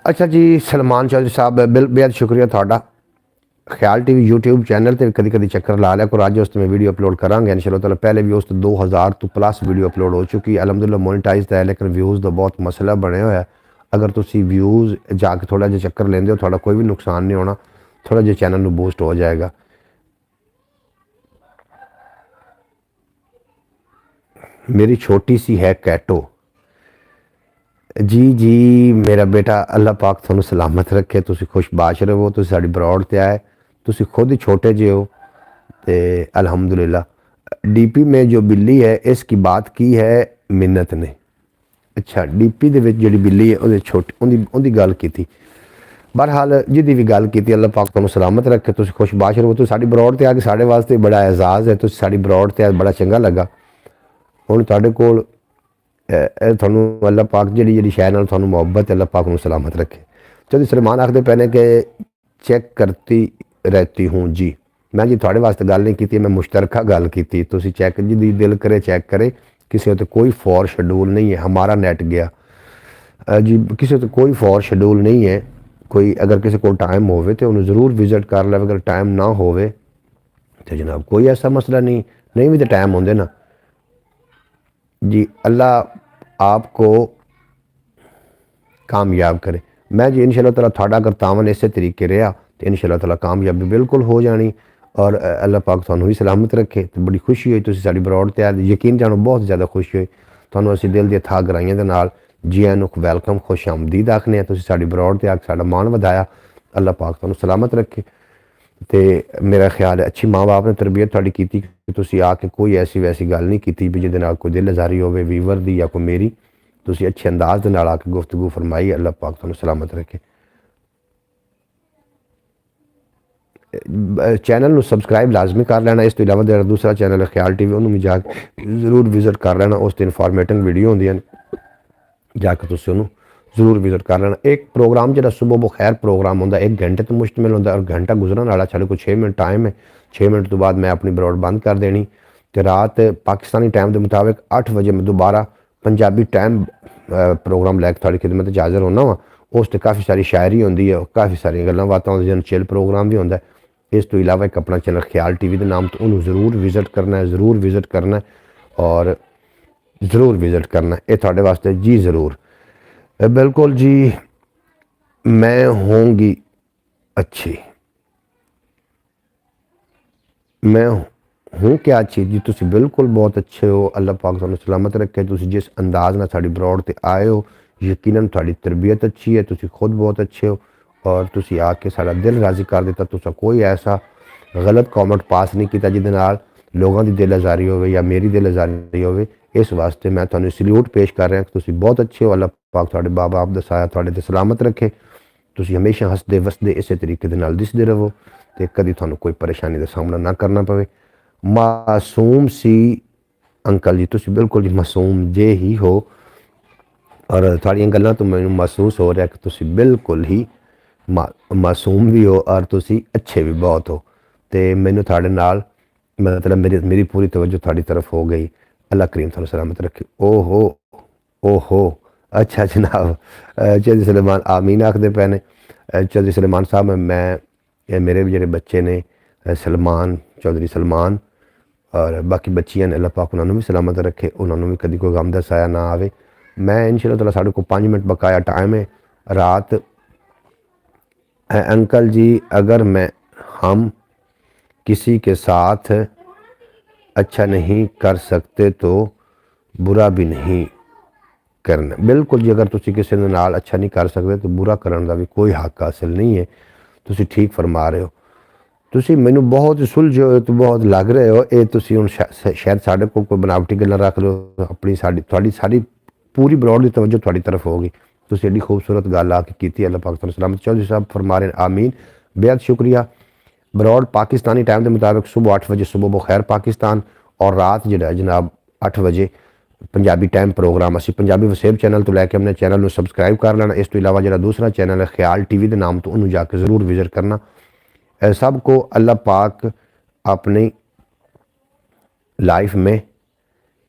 अच्छा जी, सलमान चौधरी साहब बेहद शुक्रिया थोड़ा। ख्याल टीवी यूट्यूब चैनल पर कभी कभी चक्कर ला लिया करो। अज उस मैं वीडियो अपलोड करांगे इंशाअल्लाह ताला। पहले भी उस 2000 तो प्लस वीडियो अपलोड हो चुकी है। अलहमदुलिल्लाह मोनेटाइज है, लेकिन व्यूज़ का बहुत मसला बने हुआ है। अगर तुसी व्यूज़ जाके थोड़ा जिहा चक्कर लेंदे हो, थोड़ा कोई भी नुकसान नहीं होना, थोड़ा जिहा चैनल में बूस्ट हो जाएगा। मेरी छोटी सी है कैटो जी जी, मेरा बेटा अल्लाह पाक तुहानू सलामत रखे, तुसी खुशबाश रहो। तुसी साडी ब्रॉड ते आए, तुसी खुद ही छोटे जे हो ते अल्हम्दुलिल्लाह। डीपी में जो बिल्ली है इसकी बात की है मिन्नत ने। अच्छा, डीपी दे विच जिहड़ी बिल्ली है उहदे छोटी उहदी गल कीती। बहरहाल जिहदी भी गल कीती, अल्लाह पाक तुहानू सलामत रखे, तुसी खुशबाश रहो। तुसी साडी ब्रॉड ते आके साडे वास्ते बड़ा एजाज़ है। तुसी साडी ब्रॉड ते बड़ा चंगा लगा। हुण तुहाडे कोल थानू अल्लाह पाक जी शहर नाल थानू मुहब्बत, अल्लाह पाक नू सलामत रखे। चलो सलमान आखते पे ने कि चेक करती रहती हूँ जी। मैं जी थोड़े वास्ते गल नहीं की, मैं मुश्तरका गल की। तुसी चेक जी दिल करे चेक करे, किसी उत्ते कोई फॉर शेड्यूल नहीं है। हमारा नेट गया जी, किसी उत्ते कोई फॉर शेड्यूल नहीं है। कोई अगर किसी को टाइम होवे तो उन्हें ज़रूर विजिट कर ले। अगर टाइम ना होवे तो जनाब कोई ऐसा मसला नहीं भी तो टाइम होंगे ना जी। अल्लाह आपको कामयाब करे। मैं जी इंशाअल्लाह ताला थोड़ा अगर तावन इस तरीके रहा तो इंशाअल्लाह ताला कामयाबी बिल्कुल हो जानी। और अल्लाह पाक तुहानू भी सलामत रखे। तो बड़ी खुशी हुई तुसी साडी ब्रॉड ते आए, यकीन जानो बहुत ज़्यादा खुशी हुई। तुहानू असीं दिल दी था गराइयां दे नाल जी आनू वैलकम खुश आमदीद आखने। तुसी साडी ब्रॉड ते आके साडा मान वधाया। अल्लाह पाक तुहानू सलामत रखे। तो मेरा ख्याल है अच्छी माँ बाप ने तरबियत थोड़ी की कि तुसी आके कोई ऐसी वैसी गल नहीं की भी जिहदे नाल कोई दिल आज़ारी होवे वीवर दी या कोई मेरी। तुसी अच्छे अंदाज दे नाल आके गुफ्तगू फरमाई। अल्लाह पाक तुहानू सलामत रखे। चैनल नू सबसक्राइब लाजमी कर लेना। इस तो इलावा जो दूसरा चैनल है ख्याल टीवी, उन्होंने भी जाके जरूर विजिट कर लेना। उस इनफॉर्मेटिव वीडियो होंदियां जाके तुसी उन्होंने जरूर विजिट कर लेना। एक प्रोग्राम जो सुबह बखैर प्रोग्राम होंदा 1 घंटे तो मुश्तमिल होंदा और घंटा गुजरन वाला। साढ़े को 6 मिनट टाइम है। 6 मिनट तो बाद मैं अपनी ब्रॉड बंद कर देनी। तो रात पाकिस्तानी टाइम के मुताबिक 8 बजे मैं दोबारा पंजाबी टाइम प्रोग्राम लैके थोड़ी खिदमत हाजिर होना वा। उस पर काफ़ी सारी शायरी होंदी है, काफ़ी सारी गल्लां बातां होंदियां, चिल प्रोग्राम भी होंदा है। इस तो इलावा एक अपना चैनल ख्याल टीवी के नाम तो उन्होंने ज़रूर विजिट करना है, ज़रूर विजिट करना है और ज़रूर विजिट करना है। ये थोड़े वास्ते जी ज़रूर बिल्कुल जी। मैं होंगी अच्छी, मैं हूँ क्या अच्छी जी। तुसी बिल्कुल बहुत अच्छे हो। अल्लाह पाक तुहानू सलामत रखे। तुसी जिस अंदाज नाल साडी ब्रॉड ते आए हो, यकीनन तुहाडी तरबियत अच्छी है। तुसी खुद बहुत अच्छे हो और तुसी आके साडा दिल राज़ी कर दिता। तुसा कोई ऐसा गलत कॉमेंट पास नहीं किया जिहदे नाल लोगों की दिल आज़ारी होवे या मेरी दिल आज़ारी होवे। इस वास्ते मैं तुहानू सल्यूट पेश कर रहा कि तुसी बहुत अच्छे हो। अल्लाह पाक तुहाडे माँ बाप दा साया तुहाडे ते सलामत रखे। तुसी हमेशा हसदे वसदे इसे तरीके दे नाल दिसदे रहो ते कदी तुहानू कोई परेशानी का सामना ना करना पवे। मासूम सी अंकल जी, तुसी बिल्कुल जी मासूम जे ही हो और थोड़ियां गल्लां तो मैनू महसूस हो रहा कि तुसी बिल्कुल ही मासूम भी हो और तुसी अच्छे भी बहुत हो। तो मैनू थोड़े नाल मतलब मेरी पूरी तवज्जो थोड़ी तरफ हो गई। अल्लाह करीम तुहानू सलामत रखे। ओहो ओहो, अच्छा जनाब, चौधरी सुलेमान आमीन आखदे पे ने। चौधरी सुलेमान साहब मैं मेरे भी जेह्ड़े बच्चे ने सलमान, चौधरी सलमान और बाकी बच्चियां ने, अल्लाह पाक उन्होंने भी सलामत रखे, उन्होंने भी कभी कोई गम दा साया ना आवे। मैं इंशाअल्लाह ताला साढ़े को 5 मिनट बकाया टाइम है रात। अंकल जी अगर हम किसी के साथ अच्छा नहीं कर सकते तो बुरा भी नहीं करना। बिल्कुल जी, अगर तुसी किसी दे नाल अच्छा नहीं कर सकते तो बुरा करने का भी कोई हक हासिल नहीं है। तुसी ठीक फरमा रहे हो। तुसी मैनू बहुत सुलझे हो तो बहुत लग रहे हो ये तुसी हुण शायद साढ़े को कोई बनावटी गल्लां रख लो अपनी साड़ी पूरी ब्रॉड की तवज्जो थोड़ी तरफ होगी। तुसी एडी खूबसूरत गल आके की। अल्लाह पाक तुहानू सलामत। चौधरी साहब फरमा रहे आमीन, बेहद शुक्रिया। ब्रॉड पाकिस्तानी टाइम के मुताबिक सुबह 8 बजे सुबह बखैर पाकिस्तान और रात जो जनाब 8 बजे पंजाबी टाइम प्रोग्राम असी पंजाबी वसेब चैनल तो लैके अपने चैनल को सबसक्राइब कर लेना। इस तो इलावा जो दूसरा चैनल है ख्याल टीवी के नाम तो उन्होंने जाके जरूर विजिट करना। सब को अल्लाह पाक अपनी लाइफ में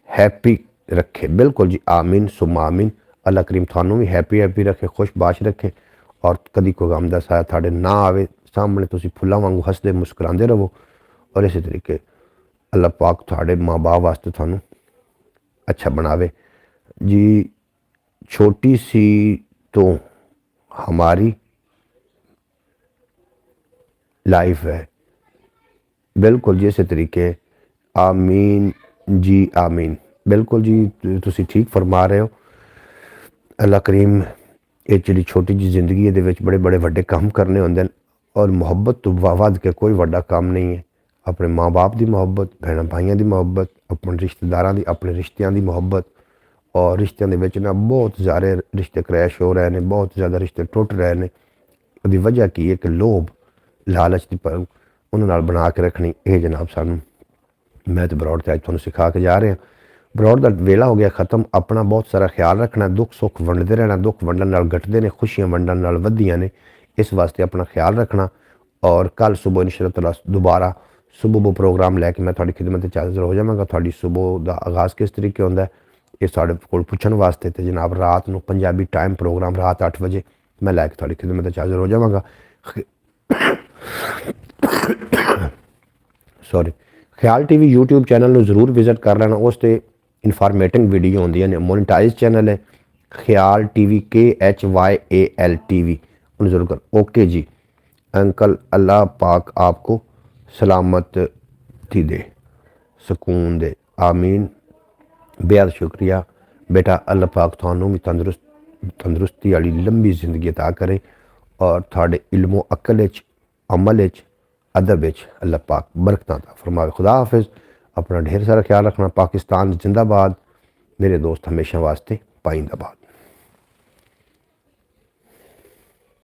हैप्पी रखे। बिल्कुल जी, आमीन सुम्मा आमीन। अल्लाह करीम थानू भी हैप्पी रखे, खुशबाश रखे और कभी कोई गम दा साया थाड़े ना आवे। सामने तुसी फुल्लां वांगू हसदे मुस्कुरांदे रहो और इस तरीके अल्लाह पाक थाड़े माँ बाप वास्ते थानू अच्छा बनावे जी। छोटी सी तो हमारी लाइफ है। बिल्कुल जी, इस तरीके आमीन जी आमीन। बिल्कुल जी, तुसी ठीक फरमा रहे हो। अल्लाह करीम ये जी छोटी जी जिंदगी ये बड़े बड़े वड्डे काम करने होंदे न और मुहब्बत तो वध के कोई वड्डा काम नहीं है। अपने माँ बाप की मुहब्बत, भैन भाइयों की मुहब्बत, अपने रिश्तेदारों की, अपने रिश्तियों की मुहब्बत और रिश्तियों के विच ना बहुत सारे रिश्ते क्रैश हो रहे हैं, बहुत ज़्यादा रिश्ते टुट रहे हैं। उसकी वजह की है कि लोभ लालच की पर उन्होंने बना के रखनी। ये जनाब सानू मैं तो ब्रॉड अज तुहानू सिखा के जा रहा। ब्रॉड का वेला हो गया ख़त्म। अपना बहुत सारा ख्याल रखना, दुख सुख वंडते रहना। दुख वंडन नाल घटते हैं, खुशियां वंडन नाल वधियां ने। इस वास्ते अपना ख्याल रखना और कल सुबह इंशाअल्लाह दोबारा सुबह वो प्रोग्राम लैके मैं थोड़ी खिदमत च हाज़र हो जावांगा। थोड़ी सुबह का आगाज़ किस तरीके होंदा है ये साढ़े कोल पुछण वास्ते। तो जनाब रात को पंजाबी टाइम प्रोग्राम रात 8 बजे मैं लैके थोड़ी खिदमत च हाज़र हो जावांगा। सॉरी, ख्याल टीवी यूट्यूब चैनल जरूर विजिट कर लेना। उस ते इन्फॉर्मेटिव वीडियो होंदियां ने। मोनेटाइज चैनल है ख्याल टीवी KHYAL TV उन्हें जरूर कर। ओके जी अंकल, अल्लाह पाक आपको सलामती दे, सुकून दे, आमीन। बेहद शुक्रिया बेटा। अल्लाह पाक थानू भी तंदुरुस्ती वाली लंबी जिंदगी अता करे और थोड़े इल्मो अकल अमल अदब अल्लाह पाक बरकतां अता फरमावे। खुदा हाफिज़। अपना ढेर सारा ख्याल रखना। पाकिस्तान जिंदाबाद। मेरे दोस्त हमेशा वास्ते पाइंदाबाद।